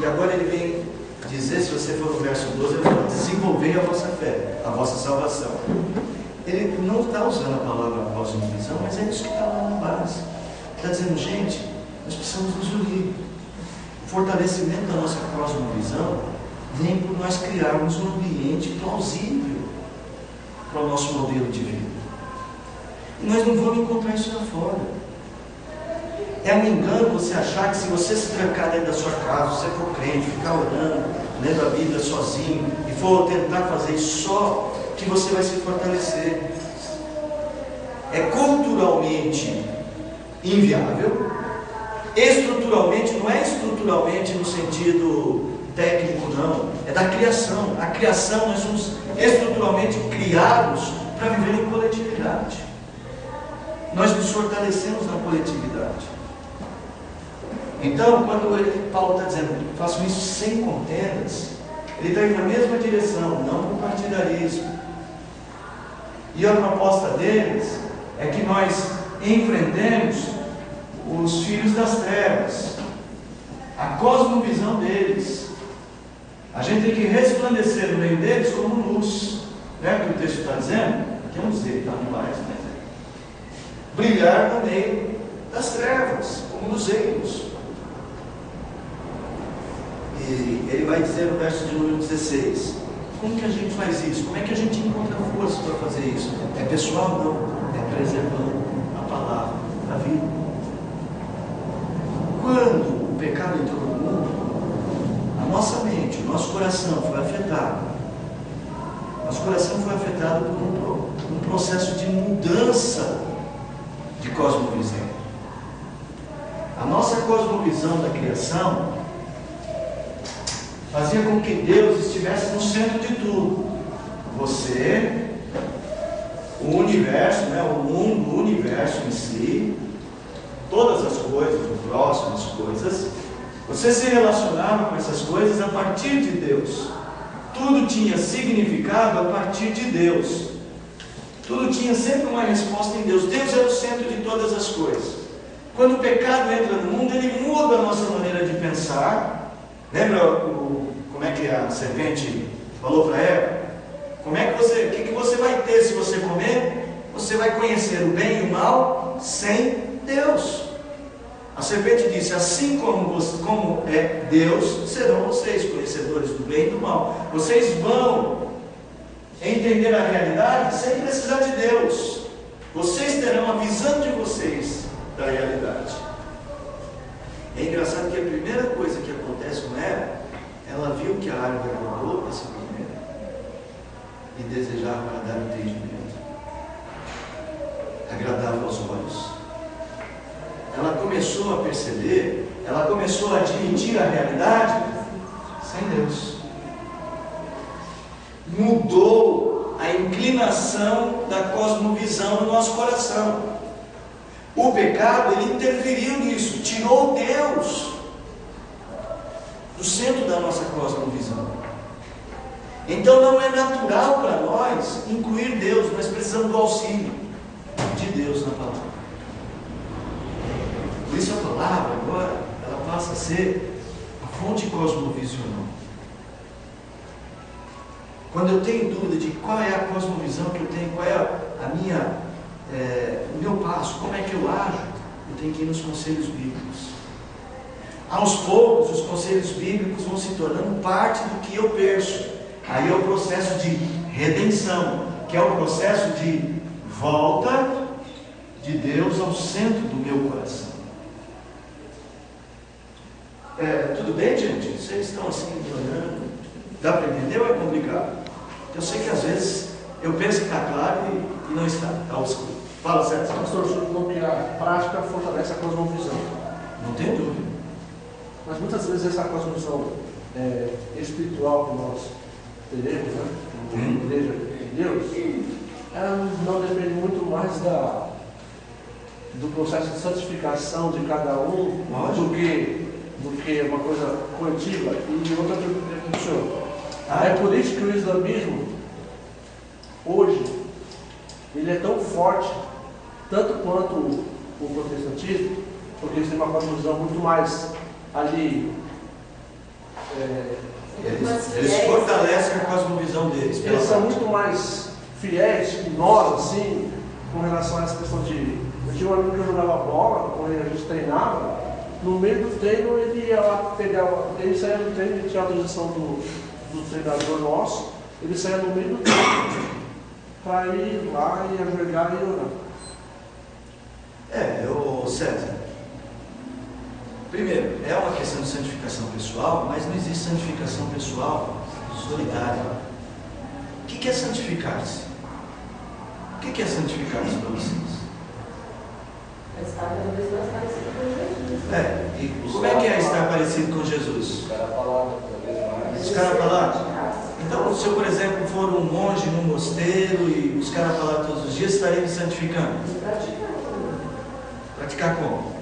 E agora ele vem dizer, se você for no verso 12, ele fala: desenvolvei a vossa fé, a vossa salvação. Ele não está usando a palavra cosmovisão, mas é isso que está lá na base. Está dizendo, gente, nós precisamos nos unir. O fortalecimento da nossa cosmovisão vem por nós criarmos um ambiente plausível para o nosso modelo de vida. E nós não vamos encontrar isso lá fora. É um engano você achar que se você se trancar dentro da sua casa, você for crente, ficar orando, lendo a Bíblia sozinho, e for tentar fazer isso só, que você vai se fortalecer. É culturalmente inviável. Estruturalmente, não é estruturalmente no sentido técnico, não. É da criação. A criação, nós somos estruturalmente criados para viver em coletividade. Nós nos fortalecemos na coletividade. Então, quando Paulo está dizendo, façam isso sem contendas, ele está indo na mesma direção, não com partidarismo. E a proposta deles é que nós enfrentemos os filhos das trevas, a cosmovisão deles. A gente tem que resplandecer no meio deles como luz. Não é o que o texto está dizendo? Aqui é um Z, está demais, né? Brilhar no meio das trevas, como luzeiros. E ele vai dizer no verso de número 16, como que a gente faz isso? Como é que a gente encontra força para fazer isso? É pessoal? Não. É preservando a palavra da vida. Quando o pecado entrou no mundo, a nossa mente, o nosso coração foi afetado. Nosso coração foi afetado por um processo de mudança de cosmovisão. A nossa cosmovisão da criação fazia com que Deus estivesse no centro de tudo. Você, o universo, o mundo, o universo em si, todas as coisas, o próximo, as coisas, você se relacionava com essas coisas a partir de Deus. Tudo tinha significado a partir de Deus. Tudo tinha sempre uma resposta em Deus. Deus é o centro de todas as coisas. Quando o pecado entra no mundo, ele muda a nossa maneira de pensar. Lembra como é que a serpente falou para Eva? O que você vai ter se você comer? Você vai conhecer o bem e o mal sem Deus. A serpente disse: assim como é Deus, serão vocês conhecedores do bem e do mal. Vocês vão entender a realidade sem precisar de Deus. Vocês terão a visão de vocês da realidade. É engraçado que a primeira coisa que acontece com ela viu que a árvore era boa para se comer e desejava agradar o entendimento, agradável aos olhos. Ela começou a perceber ela começou a admitir a realidade sem Deus. Mudou a inclinação da cosmovisão no nosso coração. O pecado, ele interferiu nisso, tirou Deus do centro da nossa cosmovisão. Então não é natural para nós incluir Deus, nós precisamos do auxílio de Deus na palavra. Por isso a palavra agora, ela passa a ser a fonte cosmovisional. Quando eu tenho dúvida de qual é a cosmovisão que eu tenho, qual é a minha, o meu passo, como é que eu ajo, eu tenho que ir nos conselhos bíblicos. Aos poucos, os conselhos bíblicos vão se tornando parte do que eu penso. Aí é o processo de redenção, que é o processo de volta de Deus ao centro do meu coração. Tudo bem, gente? Vocês estão assim, olhando? Dá para entender ou é complicado? Eu sei que às vezes eu penso que está claro e não está obscuro. Fala, Sérgio. Pastor, o senhor falou que a prática fortalece a cosmovisão. Não tem dúvida. Mas muitas vezes essa cosmovisão espiritual que nós teremos, né, como igreja de Deus, ela não depende muito mais do processo de santificação de cada um do que uma coisa coletiva. E outra pergunta do senhor. É por isso que o islamismo, hoje, ele é tão forte, tanto quanto o protestantismo, porque eles têm uma cosmovisão muito mais ali. Eles fortalecem a cosmovisão deles. Eles são muito mais fiéis que nós, assim, com relação a essa questão de. Eu tinha um amigo que eu jogava bola, quando a gente treinava, no meio do treino ele ia lá, ele saía do treino, ele tinha autorização do treinador nosso, ele saía no meio do treino para ir lá e ajoelhar e orar. César. Primeiro, é uma questão de santificação pessoal, mas não existe santificação pessoal solitária. O que é santificar-se? O que é santificar-se para vocês? Estar cada vez mais parecido com Jesus. E como é que é estar parecido com Jesus? Buscar a palavra cada vez mais. Buscar a palavra? Então, se eu, por exemplo, for um monge num mosteiro e buscar a palavra todos os dias, estarei me santificando? Praticar como?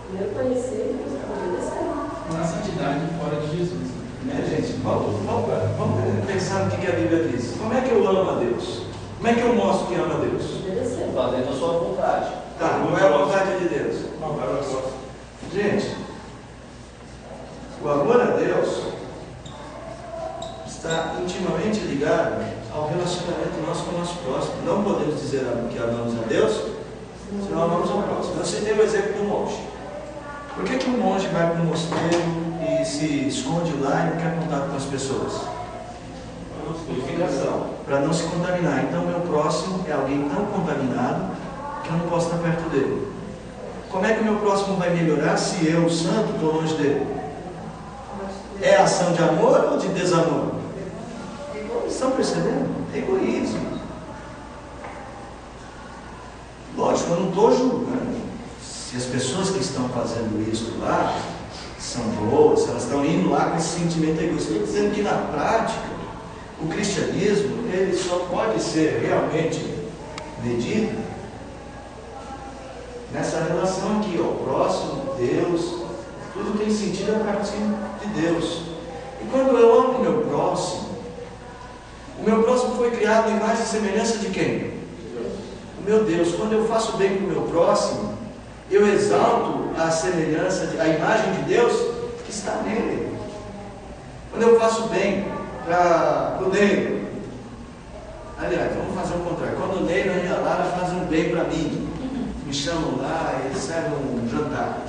Primeiro conhecer e obedecer. Na santidade fora de Jesus. Gente, vamos pensar no que a Bíblia diz. Como é que eu amo a Deus? Como é que eu mostro que amo a Deus? Obedecer. Fazendo a sua vontade. Tá, qual é a vontade de Deus? Gente, o amor a Deus está intimamente ligado ao relacionamento nosso com o nosso próximo. Não podemos dizer que amamos a Deus se não amamos ao próximo. Eu citei o exemplo do monge. Por que um monge vai para um mosteiro e se esconde lá e não quer contato com as pessoas? Purificação. Para não se contaminar. Então, meu próximo é alguém tão contaminado que eu não posso estar perto dele. Como é que o meu próximo vai melhorar se eu, santo, estou longe dele? É ação de amor ou de desamor? Estão percebendo? É egoísmo. Lógico, eu não estou julgando. Se as pessoas que estão fazendo isso lá são boas, se elas estão indo lá com esse sentimento egoísta, estou dizendo que na prática, o cristianismo, ele só pode ser realmente medido nessa relação aqui, ó, próximo, Deus, tudo tem sentido a partir de Deus. E quando eu amo o meu próximo foi criado em imagem e semelhança de quem? O meu Deus. Quando eu faço bem para o meu próximo, eu exalto a semelhança, a imagem de Deus que está nele. Quando eu faço bem para o Ney, aliás, vamos fazer o contrário. Quando o Ney e a Lara fazem bem para mim, me chamam lá e servem um jantar.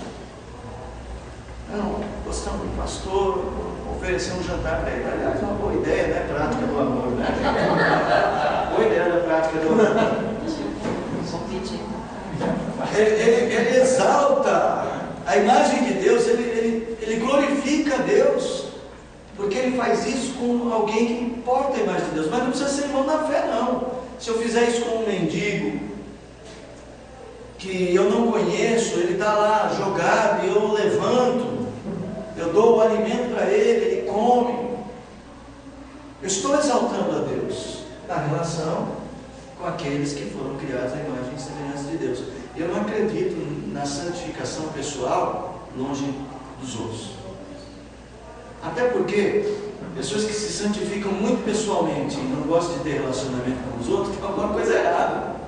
Não, gostamos do pastor, oferecer um jantar para ele. Aliás, é uma boa ideia, né? Prática do amor, né? Boa ideia da prática do amor. Ele exalta a imagem de Deus, ele glorifica Deus, porque ele faz isso com alguém que porta a imagem de Deus. Mas não precisa ser irmão da fé, não. Se eu fizer isso com um mendigo, que eu não conheço, ele está lá jogado e eu levanto, eu dou o alimento para ele come. Eu estou exaltando a Deus na relação com aqueles que foram criados à imagem e semelhança de Deus. Eu não acredito na santificação pessoal longe dos outros. Até porque pessoas que se santificam muito pessoalmente e não gostam de ter relacionamento com os outros, tem alguma coisa errada.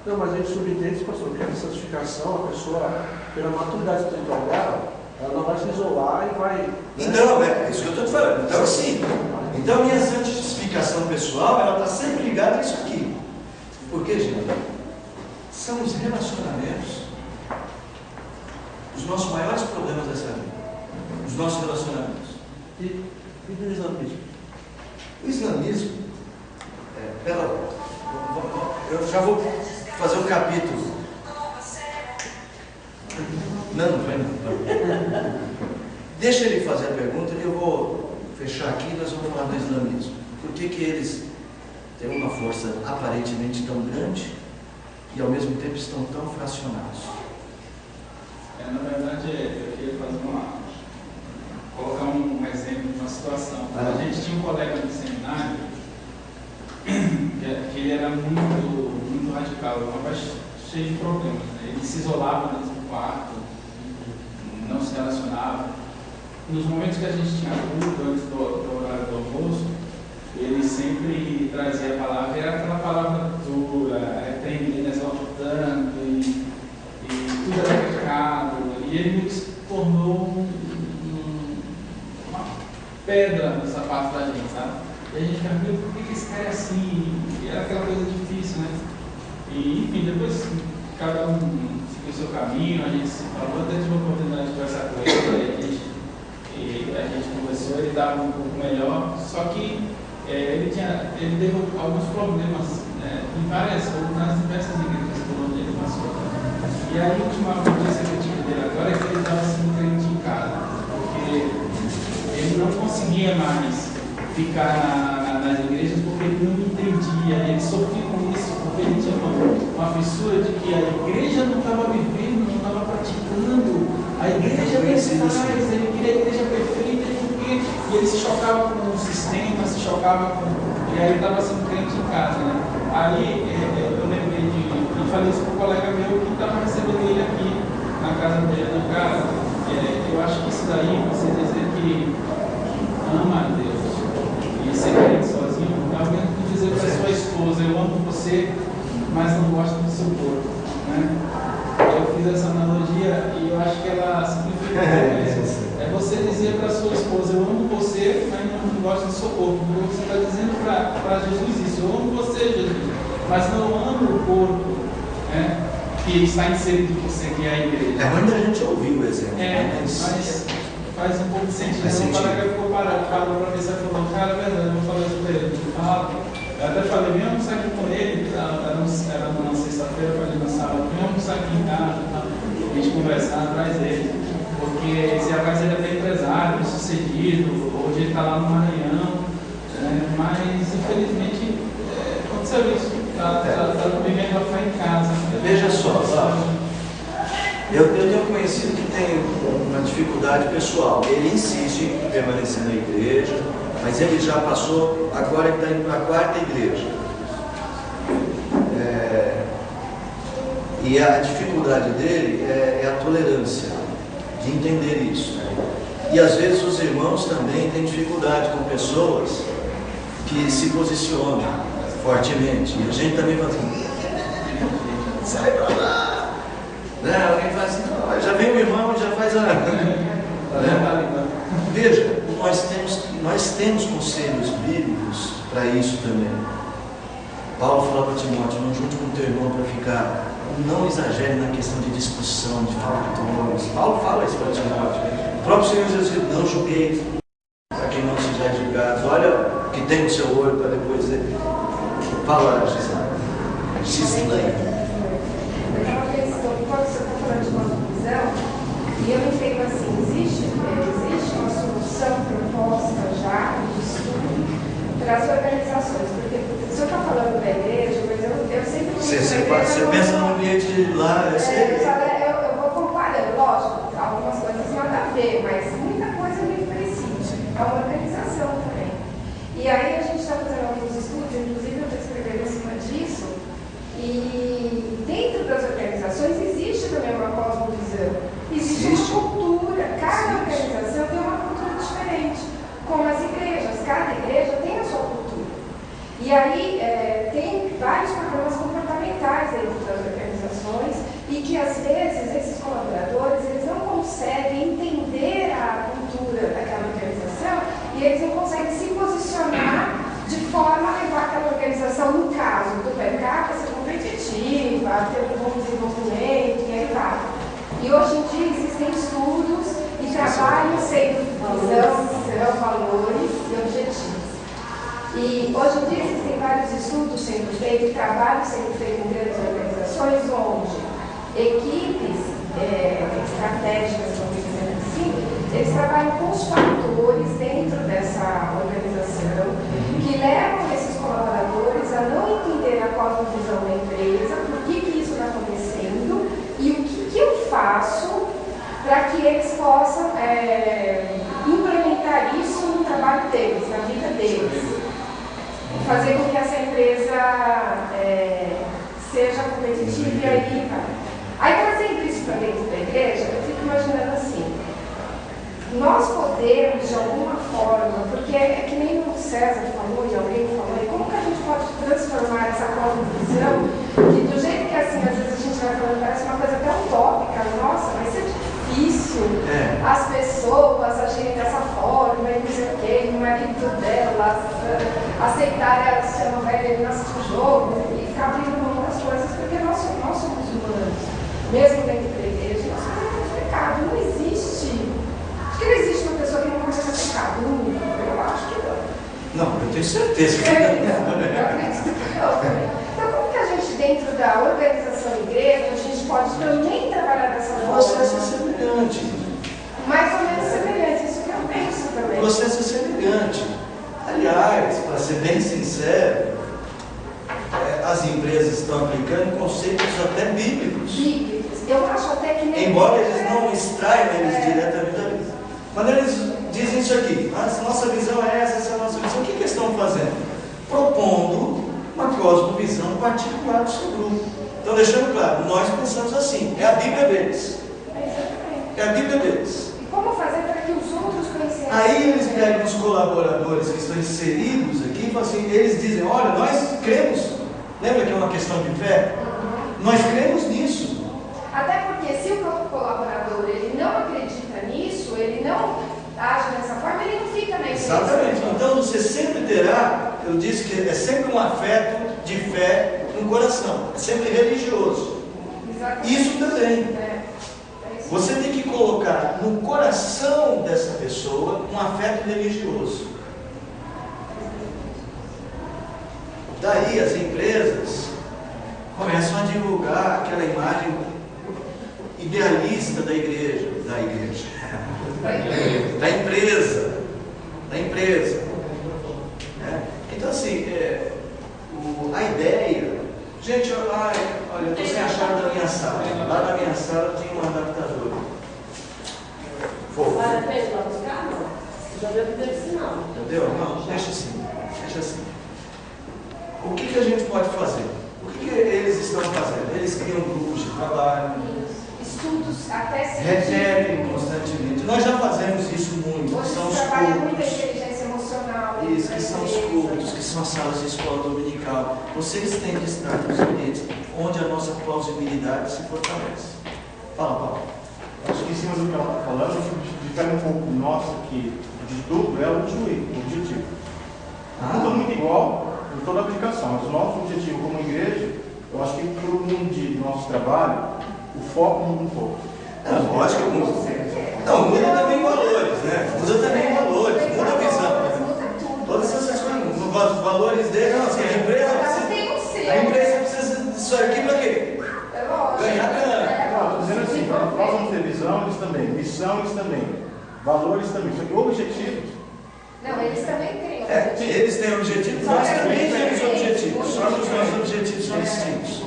Não, mas a gente subentende, pastor, que a santificação, a pessoa, pela maturidade espiritual dela, ela não vai se isolar e vai... Né? Então, é isso que eu estou te falando. Então, assim, então a minha santificação pessoal, ela está sempre ligada a isso aqui. Por quê, gente? São os relacionamentos, os nossos maiores problemas dessa vida. Os nossos relacionamentos. E do islamismo? O islamismo, eu já vou fazer um capítulo. Não vai não. Deixa ele fazer a pergunta e eu vou fechar aqui e nós vamos falar do islamismo. Por que eles têm uma força aparentemente tão grande e ao mesmo tempo estão tão fracionados? Na verdade, eu queria colocar um exemplo de uma situação. A gente tinha um colega no seminário que ele era muito radical, um rapaz cheio de problemas. Né? Ele se isolava dentro do quarto, não se relacionava. Nos momentos que a gente tinha culto, antes do horário do almoço, ele sempre trazia a palavra, era aquela palavra dura, repreendendo, exaltando, e tudo era pecado, e ele se tornou uma pedra no sapato da gente, sabe? E a gente ficava, por que esse cara é assim? E era aquela coisa difícil, né? E enfim, depois cada um seguiu o seu caminho, a gente se falou, até tive a oportunidade de conversar com ele, e a gente conversou, ele estava um pouco melhor, só que ele teve alguns problemas, né, nas diversas igrejas por onde ele passou. E a última notícia que eu tive dele agora é que ele estava sendo crente em casa, porque ele não conseguia mais ficar nas igrejas porque ele não entendia, ele sofria com isso, porque ele tinha uma fissura de que a igreja não estava vivendo, não estava praticando, a igreja não faz, ele queria a igreja perfeita, e ele se chocava com o sistema, e aí ele estava sendo crente em casa, né? Aí eu lembrei e falei isso para um colega meu que estava recebendo ele aqui na casa dele, no cara, eu acho que isso daí, você dizer que ama a Deus e ser crente sozinho, é o mesmo que dizer para sua esposa, eu amo você, mas não gosto do seu corpo, né? Eu fiz essa analogia e eu acho que ela simplifica isso. É você dizer para sua esposa, eu amo você, mas não gosto do seu corpo. Porque você está dizendo para Jesus isso, eu amo você, Jesus, mas não amo o corpo, né, que está inserido em você, que é a igreja. É ruim da gente ouvir o exemplo. Mas faz um pouco de sentido. O colega ficou parado, falou para mim, você falou, cara, é verdade, eu vou falar isso para ele. Eu até falei, vem almoçar aqui com ele, era numa sexta-feira, eu falei no sábado, vem almoçar aqui em casa, a gente conversar atrás dele, porque esse rapaz ele é bem empresário, bem sucedido, hoje ele está lá no Maranhão, mas infelizmente aconteceu isso, está vivendo a fé em casa. Veja só, eu tenho conhecido que tem uma dificuldade pessoal, ele insiste em permanecer na igreja, mas ele já passou, agora ele está indo para a quarta igreja. E a dificuldade dele é a tolerância, de entender isso. E às vezes os irmãos também têm dificuldade com pessoas que se posicionam fortemente. E a gente também fala assim, sai para lá. Né? Alguém fala assim, não, já vem o irmão e já faz a... Veja, nós temos conselhos bíblicos para isso também. Paulo falou para Timóteo, não junte com o teu irmão para ficar, não exagere na questão de discussão, de factores. Paulo fala isso para Timóteo. O próprio Senhor Jesus disse, não julguei para quem não seja julgado. Olha o que tem no seu olho para depois dizer. Fala, Gislaine. Uma questão, quando você está falando de uma visão, e eu entendo assim, existe uma solução proposta já de estudo para as organizações, porque o senhor está falando da igreja, mas eu sempre Você pensa no ambiente lá, eu vou comparando, lógico, algumas coisas nada a ver, mas muita coisa é muito parecida. É uma organização também. E aí a gente está fazendo alguns estudos, inclusive eu estou escrevendo em cima disso, e dentro das organizações existe também uma cosmovisão, existe uma cultura, cada organização tem uma cultura diferente, como as igrejas, cada igreja tem a sua cultura. E aí tem vários programas comportamentais dentro das organizações e que às vezes esses colaboradores eles não conseguem entender a cultura daquela organização e eles não conseguem se posicionar de forma a levar aquela organização, no caso do mercado, a ser competitiva, a ter um bom desenvolvimento e aí vai. E hoje em dia existem estudos e trabalhos sendo visão, valores e objetivos. E hoje em dia existem vários estudos sendo feitos, trabalhos sendo feitos em grandes organizações, onde equipes estratégicas, vamos dizer assim, eles trabalham com os fatores dentro dessa organização que levam esses colaboradores a não entender a cosmovisão da empresa, por que isso está acontecendo e o que eu faço para que eles possam implementar isso no trabalho deles, na vida deles. Fazer com que essa empresa seja competitiva e aí vai. Aí, trazendo isso para dentro da igreja, eu fico imaginando assim, nós podemos, de alguma forma, porque é que nem o César falou e alguém falou, e como que a gente pode transformar essa cosmovisão, que do jeito que assim, às vezes a gente vai falando, parece uma coisa até utópica, nossa, vai ser difícil as pessoas agirem dessa forma, e não sei o quê, o marido delas aceitarem a ser novela e não assistir o jogo, e ficar abrindo mão das coisas, porque nós somos humanos, mesmo dentro da igreja, nós cometemos pecado, não existe. Acho que não existe uma pessoa que não cometa pecado, eu acho que não. Não, eu tenho certeza que não. Então, como que a gente, dentro da organização igreja, a gente pode também trabalhar dessa forma? Processo é semelhante. Mais ou menos semelhante, isso que eu penso também. Processo é semelhante. Aliás, para ser bem sincero, as empresas estão aplicando conceitos até bíblicos. Eu acho até que nem... Embora eles não extraiam eles diretamente dali. Quando eles dizem isso aqui, nossa visão é essa é a nossa visão, o que eles estão fazendo? Propondo uma cosmovisão particular do seu grupo. Então, deixando claro, nós pensamos assim, é a Bíblia deles. É a Bíblia deles. E como fazer para que os outros conheçam? Aí eles pegam os colaboradores que estão inseridos aqui e falam assim, eles dizem, olha, nós cremos. Lembra que é uma questão de fé? Nós cremos nisso. Até porque se o colaborador ele não acredita nisso, ele não age dessa forma, ele não fica na igreja. Exatamente. Então você sempre terá, eu disse que é sempre um afeto de fé no coração. É sempre religioso. Exatamente. Isso também. Você tem que colocar no coração dessa pessoa um afeto religioso. Daí as empresas começam a divulgar aquela imagem idealista da igreja, da empresa. Então assim, a ideia, gente, olha, eu estou sem a chave da minha sala. Lá na minha sala tinha um adaptador. Vale a pena ir lá buscar? Não. Já deu que teve sinal. Entendeu? Não, deixa assim. O que a gente pode fazer? O que eles estão fazendo? Eles criam grupos de trabalho. Estudos até se repetem constantemente. Nós já fazemos isso muito. Hoje são os trabalha cultos. muita inteligência emocional. Isso, que são os cultos, que são as salas de escola dominical. Vocês têm de estar nos ambientes onde a nossa plausibilidade se fortalece. Fala, Paulo. Acho que em cima do que ela está falando, difere um pouco nosso aqui de tudo, é o objetivo. Tudo muito igual em toda a aplicação, mas o nosso objetivo como igreja, eu acho que para o mundo do nosso trabalho, o foco muda um pouco. Lógico que muda. Não, muda também valores, né? Muda também valores, muda a visão. Todas essas coisas, os valores dele, não, assim, a empresa precisa disso aqui para quê? Ganhar grana. Não, estou dizendo assim, nós vamos ter visão, eles também, missão, eles também, valores também, só que objetivos. Não, eles também têm eles têm objetivos, nós também temos objetivos, só que os nossos objetivos são distintos.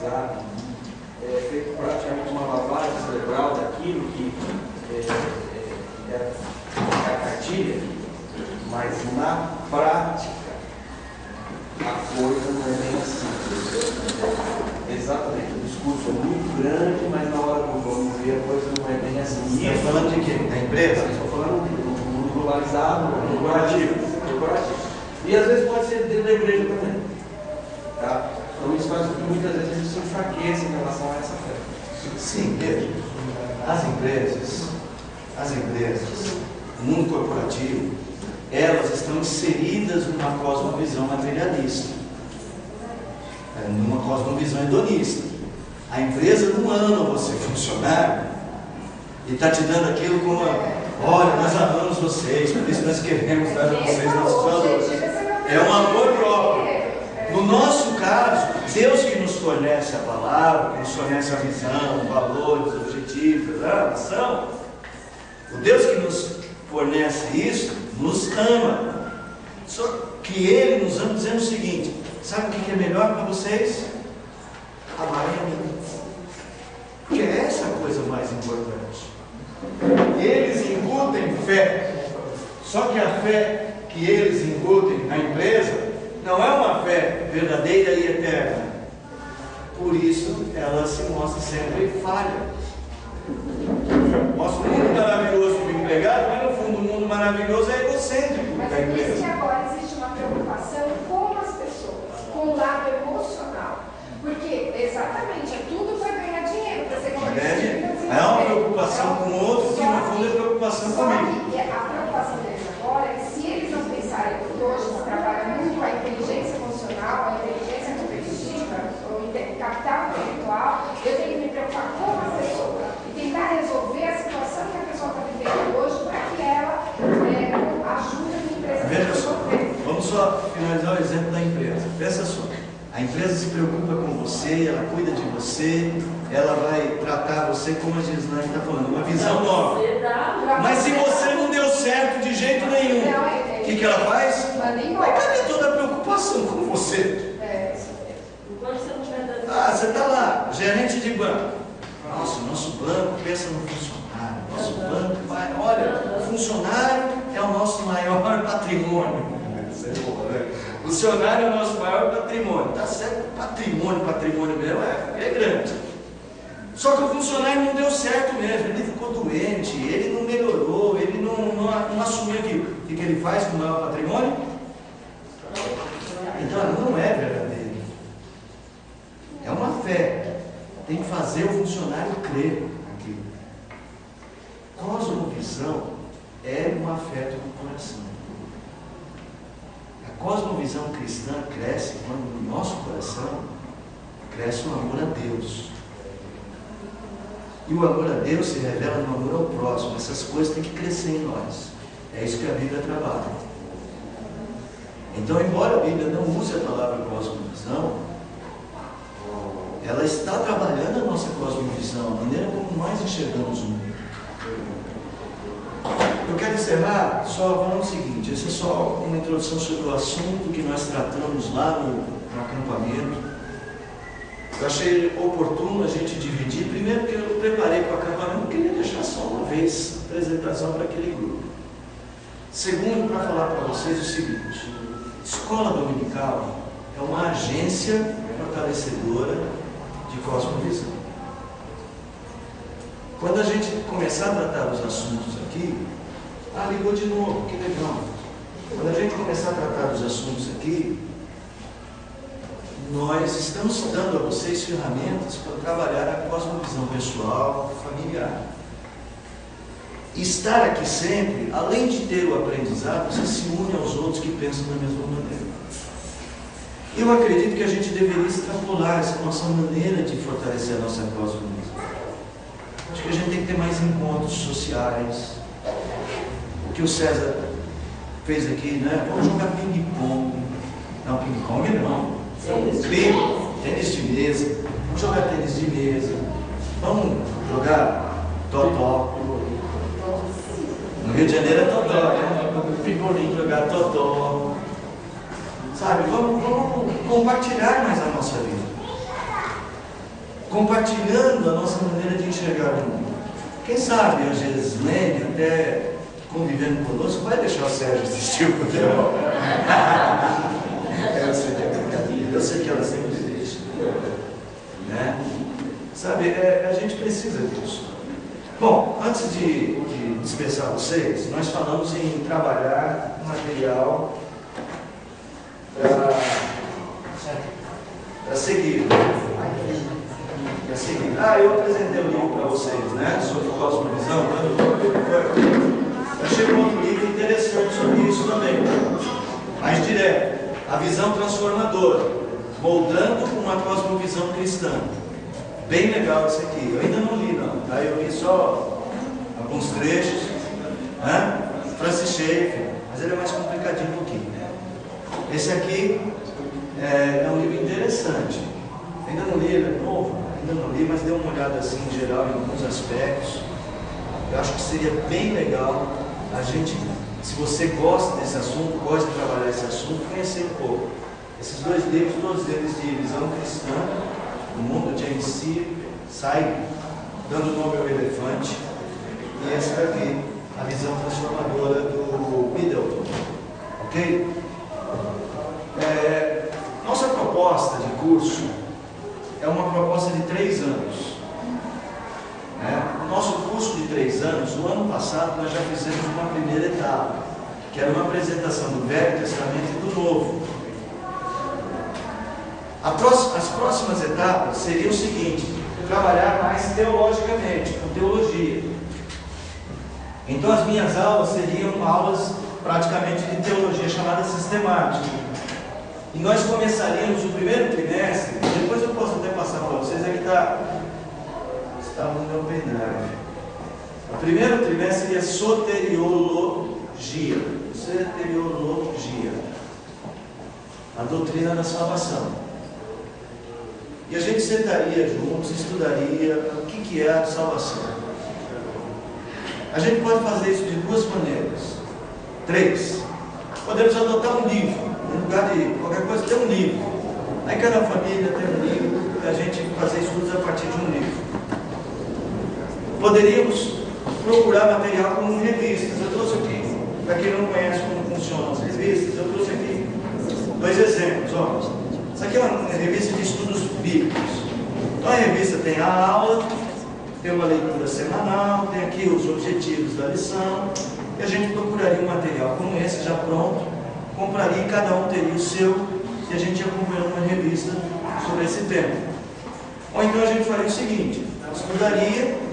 globalizado, feito praticamente uma lavagem cerebral daquilo que é a cartilha, mas na prática a coisa não é bem assim. Exatamente, o discurso é muito grande, mas na hora do vamos ver a coisa não é bem assim. Você está falando de quê? Da empresa? Estou falando do mundo globalizado, corporativo. E às vezes pode ser dentro da igreja também. Tá? Então isso faz com que muitas vezes a gente se enfraqueça em relação a essa fé. Sim, veja. As empresas, o mundo corporativo, elas estão inseridas numa cosmovisão materialista, numa cosmovisão hedonista. A empresa não ama você funcionário e está te dando aquilo como, olha, nós amamos vocês, por isso nós queremos dar a vocês nossos valores. É um amor próprio. No nosso caso, Deus que nos fornece a palavra, que nos fornece a visão, valores, objetivos, a ação, o Deus que nos fornece isso, nos ama. Só que Ele nos ama dizendo o seguinte: sabe o que é melhor para vocês? Amarem a mim. Porque essa é a coisa mais importante. Eles incutem fé. Só que a fé que eles incutem na empresa não é uma fé verdadeira e eterna. Por isso ela se mostra sempre falha. Mostra um mundo maravilhoso para o empregado, mas no fundo o mundo maravilhoso é egocêntrico Mas da é por isso empresa. que agora existe uma preocupação com as pessoas, com o lado emocional. Porque exatamente, é tudo para ganhar dinheiro, para ser convertido. É uma preocupação com o outro que no fundo é preocupação comigo. Só que a preocupação deles agora é que se eles não pensarem, porque hoje se trabalha muito a inteligência emocional, a inteligência competitiva, o capital intelectual, eu tenho que me preocupar com a pessoa e tentar resolver a situação que a pessoa está vivendo hoje para que ela ajude a minha empresa a resolver. Vamos só finalizar o exemplo da empresa. Pensa só. A empresa se preocupa com você, ela cuida de você, ela vai tratar você como a Gislaine está falando, uma visão nova. Mas se você não deu certo de jeito nenhum, o que ela faz? Vai cadê toda a preocupação com você? Você está lá, gerente de banco. Nossa, o nosso banco pensa no funcionário. Nosso banco vai, olha, o funcionário é o nosso maior patrimônio. O funcionário é o nosso maior patrimônio. Tá certo, patrimônio mesmo é grande. Só que o funcionário não deu certo mesmo, ele ficou doente, ele não melhorou, ele não assumiu aquilo. O que ele faz com o maior patrimônio? Então não é verdadeiro. É uma fé. Tem que fazer o funcionário crer naquilo. Cosmovisão é um afeto do coração. A cosmovisão cristã cresce quando no nosso coração cresce o amor a Deus. E o amor a Deus se revela no amor ao próximo. Essas coisas têm que crescer em nós. É isso que a Bíblia trabalha. Então, embora a Bíblia não use a palavra cosmovisão, ela está trabalhando a nossa cosmovisão, a maneira como nós enxergamos o mundo. Eu quero encerrar só falando o seguinte: essa é só uma introdução sobre o assunto que nós tratamos lá no acampamento. Eu achei oportuno a gente dividir, primeiro porque eu preparei para o acampamento, não queria deixar só uma vez a apresentação para aquele grupo. Segundo, para falar para vocês o seguinte: escola dominical é uma agência fortalecedora de cosmovisão. Quando a gente começar a tratar os assuntos aqui, ligou de novo, que legal. Quando a gente começar a tratar dos assuntos aqui, nós estamos dando a vocês ferramentas para trabalhar a cosmovisão pessoal, familiar. Estar aqui sempre, além de ter o aprendizado, você se une aos outros que pensam da mesma maneira. Eu acredito que a gente deveria extrapolar essa nossa maneira de fortalecer a nossa cosmovisão. Acho que a gente tem que ter mais encontros sociais. O que o César fez aqui, né? Vamos jogar ping-pong. Não, ping-pong não. Tênis de mesa. Vamos jogar tênis de mesa. Vamos jogar totó. No Rio de Janeiro é totó, né? Pipolim, jogar totó. Sabe, vamos compartilhar mais a nossa vida. compartilhando a nossa maneira de enxergar o mundo. Quem sabe a Gislene, até convivendo conosco, vai deixar o Sérgio assistir o futebol. Eu sei que ela sempre deixa. Né? Sabe, a gente precisa disso. Bom, antes de dispensar vocês, nós falamos em trabalhar material para seguir. Eu apresentei um livro para vocês, né, sobre cosmovisão. Achei um outro livro interessante sobre isso também, mais direto. A visão transformadora, moldando uma cosmovisão cristã. Bem legal esse aqui. Eu ainda não li, não. Tá? Eu li só alguns trechos. Né? Francis Schaeffer, mas ele é mais complicadinho um pouquinho. Esse aqui é um livro interessante. Ainda não li, ele é novo. Ainda não li, mas dei uma olhada assim em geral em alguns aspectos. Eu acho que seria bem legal a gente, se você gosta desse assunto, gosta de trabalhar esse assunto, conhecer um pouco. Esses dois livros, todos eles de visão cristã, o mundo de MC, sai dando nome ao elefante, e esse daqui, a visão transformadora do Middleton. Ok? Nossa proposta de curso é uma proposta de 3 anos. O nosso curso de 3 anos, o ano passado nós já fizemos uma primeira etapa, que era uma apresentação do Velho Testamento e do Novo. As próximas etapas seriam o seguinte: trabalhar mais teologicamente, com teologia. Então as minhas aulas seriam aulas praticamente de teologia, chamada sistemática. E nós começaríamos o primeiro trimestre, depois eu posso até passar para vocês, aqui estava no meu pendrive. O primeiro trimestre seria soteriologia. Soteriologia. A doutrina da salvação. E a gente sentaria juntos, estudaria o que é a salvação. A gente pode fazer isso de 2 maneiras. 3. Podemos adotar um livro, no lugar de qualquer coisa, ter um livro. Aí cada família tem um livro, e a gente fazer estudos a partir de um livro. Poderíamos procurar material como revistas. Eu trouxe aqui, para quem não conhece como funcionam as revistas, eu trouxe aqui 2 exemplos. Ó. Isso aqui é uma revista de estudos bíblicos. Então a revista tem a aula, tem uma leitura semanal, tem aqui os objetivos da lição, e a gente procuraria um material como esse, já pronto, compraria e cada um teria o seu, e a gente ia acompanhando uma revista sobre esse tema. Ou então a gente faria o seguinte: estudaria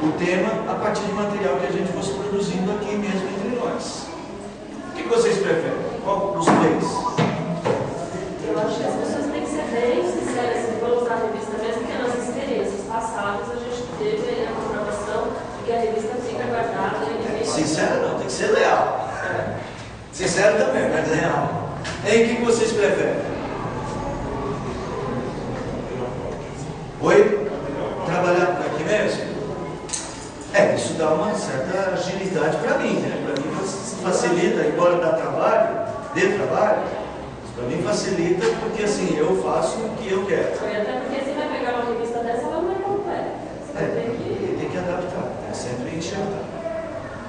o tema a partir de material que a gente fosse produzindo aqui mesmo entre nós. O que vocês preferem? Qual dos 3? Eu acho que as pessoas têm que ser bem sinceras se vão usar a revista, mesmo que nas experiências passadas a gente teve a comprovação de que a revista fica guardada e ninguém... Sincero não, tem que ser leal. Sincero também, mas leal. E o que vocês preferem? Oi? Trabalhar por aqui mesmo? Isso dá uma certa agilidade para mim, né? Para mim facilita, embora dê trabalho, para mim facilita, porque assim, eu faço o que eu quero. E até porque se vai pegar uma revista dessa, ela não é completa. Tem que adaptar, sempre enxergar.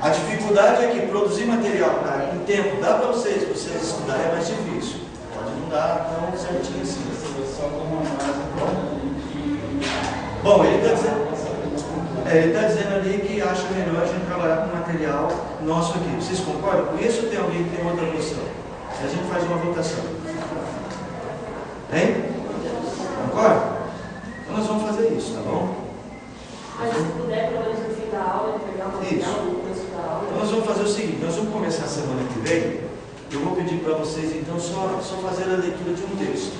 A dificuldade é que produzir material em tempo dá para vocês estudarem, é mais difícil. Pode não dar tão certinho assim. Bom, ele está dizendo ali que acha melhor a gente trabalhar com material nosso aqui. Vocês concordam com isso ou tem alguém que tem outra posição? A gente faz uma votação. Tem? Concorda? Então nós vamos fazer isso, tá bom? Mas se puder, pelo menos no fim da aula, pegar uma material no começo da aula. Então nós vamos fazer o seguinte: nós vamos começar a semana que vem. Eu vou pedir para vocês então só fazer a leitura de um texto.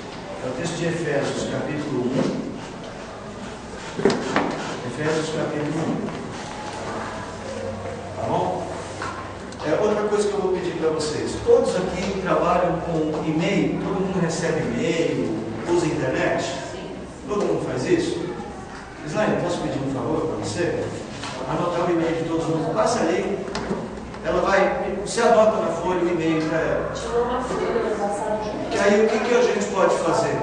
É o texto de Efésios, capítulo 1. Efésios, capítulo 1. Tá bom? Outra coisa que eu vou pedir para vocês: todos aqui trabalham com e-mail, todo mundo recebe e-mail, usa internet? Sim. Todo mundo faz isso? Islaine, posso pedir um favor para você? Anotar o e-mail de todo mundo. Passa ali, ela vai, você anota na folha o e-mail para ela. Tirou uma folha no passado. Que aí o que a gente pode fazer?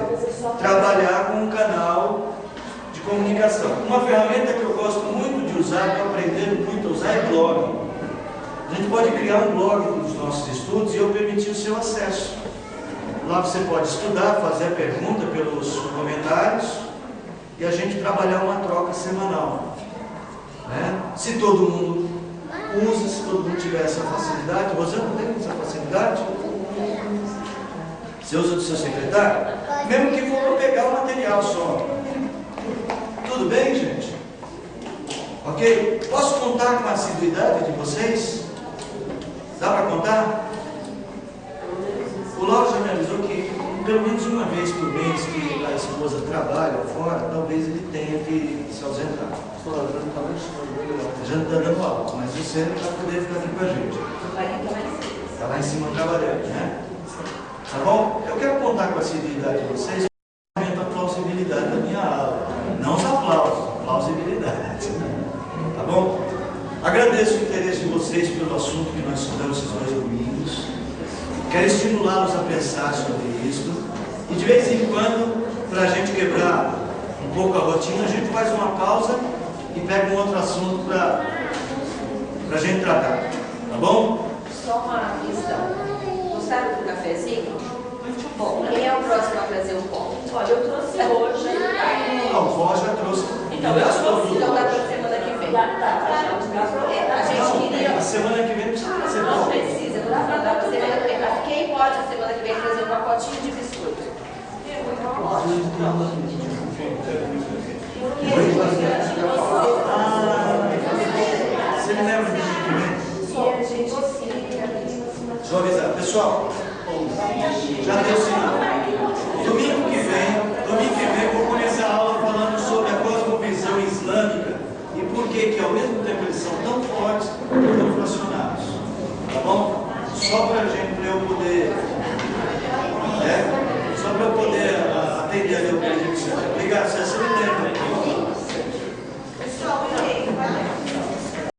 Trabalhar com um canal pregação. Uma ferramenta que eu gosto muito de usar, estou aprendendo muito a usar, é blog. A gente pode criar um blog dos nossos estudos e eu permitir o seu acesso. Lá você pode estudar, fazer a pergunta pelos comentários e a gente trabalhar uma troca semanal. Né? Se todo mundo usa, se todo mundo tiver essa facilidade. Rosana, tem essa facilidade? Você usa do seu secretário? Mesmo que for para pegar o material só. Tudo bem, gente? Ok? Posso contar com a assiduidade de vocês? Dá para contar? O Lauro já me avisou que pelo menos uma vez por mês que a esposa trabalha fora, talvez ele tenha que se ausentar. Já não está dando aula, mas você não vai poder ficar aqui com a gente. Está lá em cima trabalhando, né? Tá bom? Eu quero contar com a assiduidade de vocês, aumenta a plausibilidade da minha aula. Não os aplausos, a plausibilidade. Tá bom? Agradeço o interesse de vocês pelo assunto que nós estudamos esses 2 domingos. Quero estimulá-los a pensar sobre isso. E de vez em quando, para a gente quebrar um pouco a rotina, a gente faz uma pausa e pega um outro assunto para a gente tratar. Tá bom? Só uma questão. Gostaram do cafezinho? Muito bom. Quem é o próximo a trazer um pão? Olha, eu trouxe hoje. Não, o Vó já trouxe. Então, eu trouxe. Então dá para semana que vem. A gente queria. A semana que vem não precisa trazer Não pão. precisa, não dá para dar para semana que vem. Mas quem pode a semana que vem trazer um pacotinho de biscoito? Você me lembra de que vem? Deixa eu avisar. Pessoal, já deu sinal. Domingo que vem eu vou começar a aula falando sobre a cosmovisão islâmica e por que ao mesmo tempo eles são tão fortes e tão fracionados. Tá bom? Só para eu poder atender ali o pedido. Obrigado, César.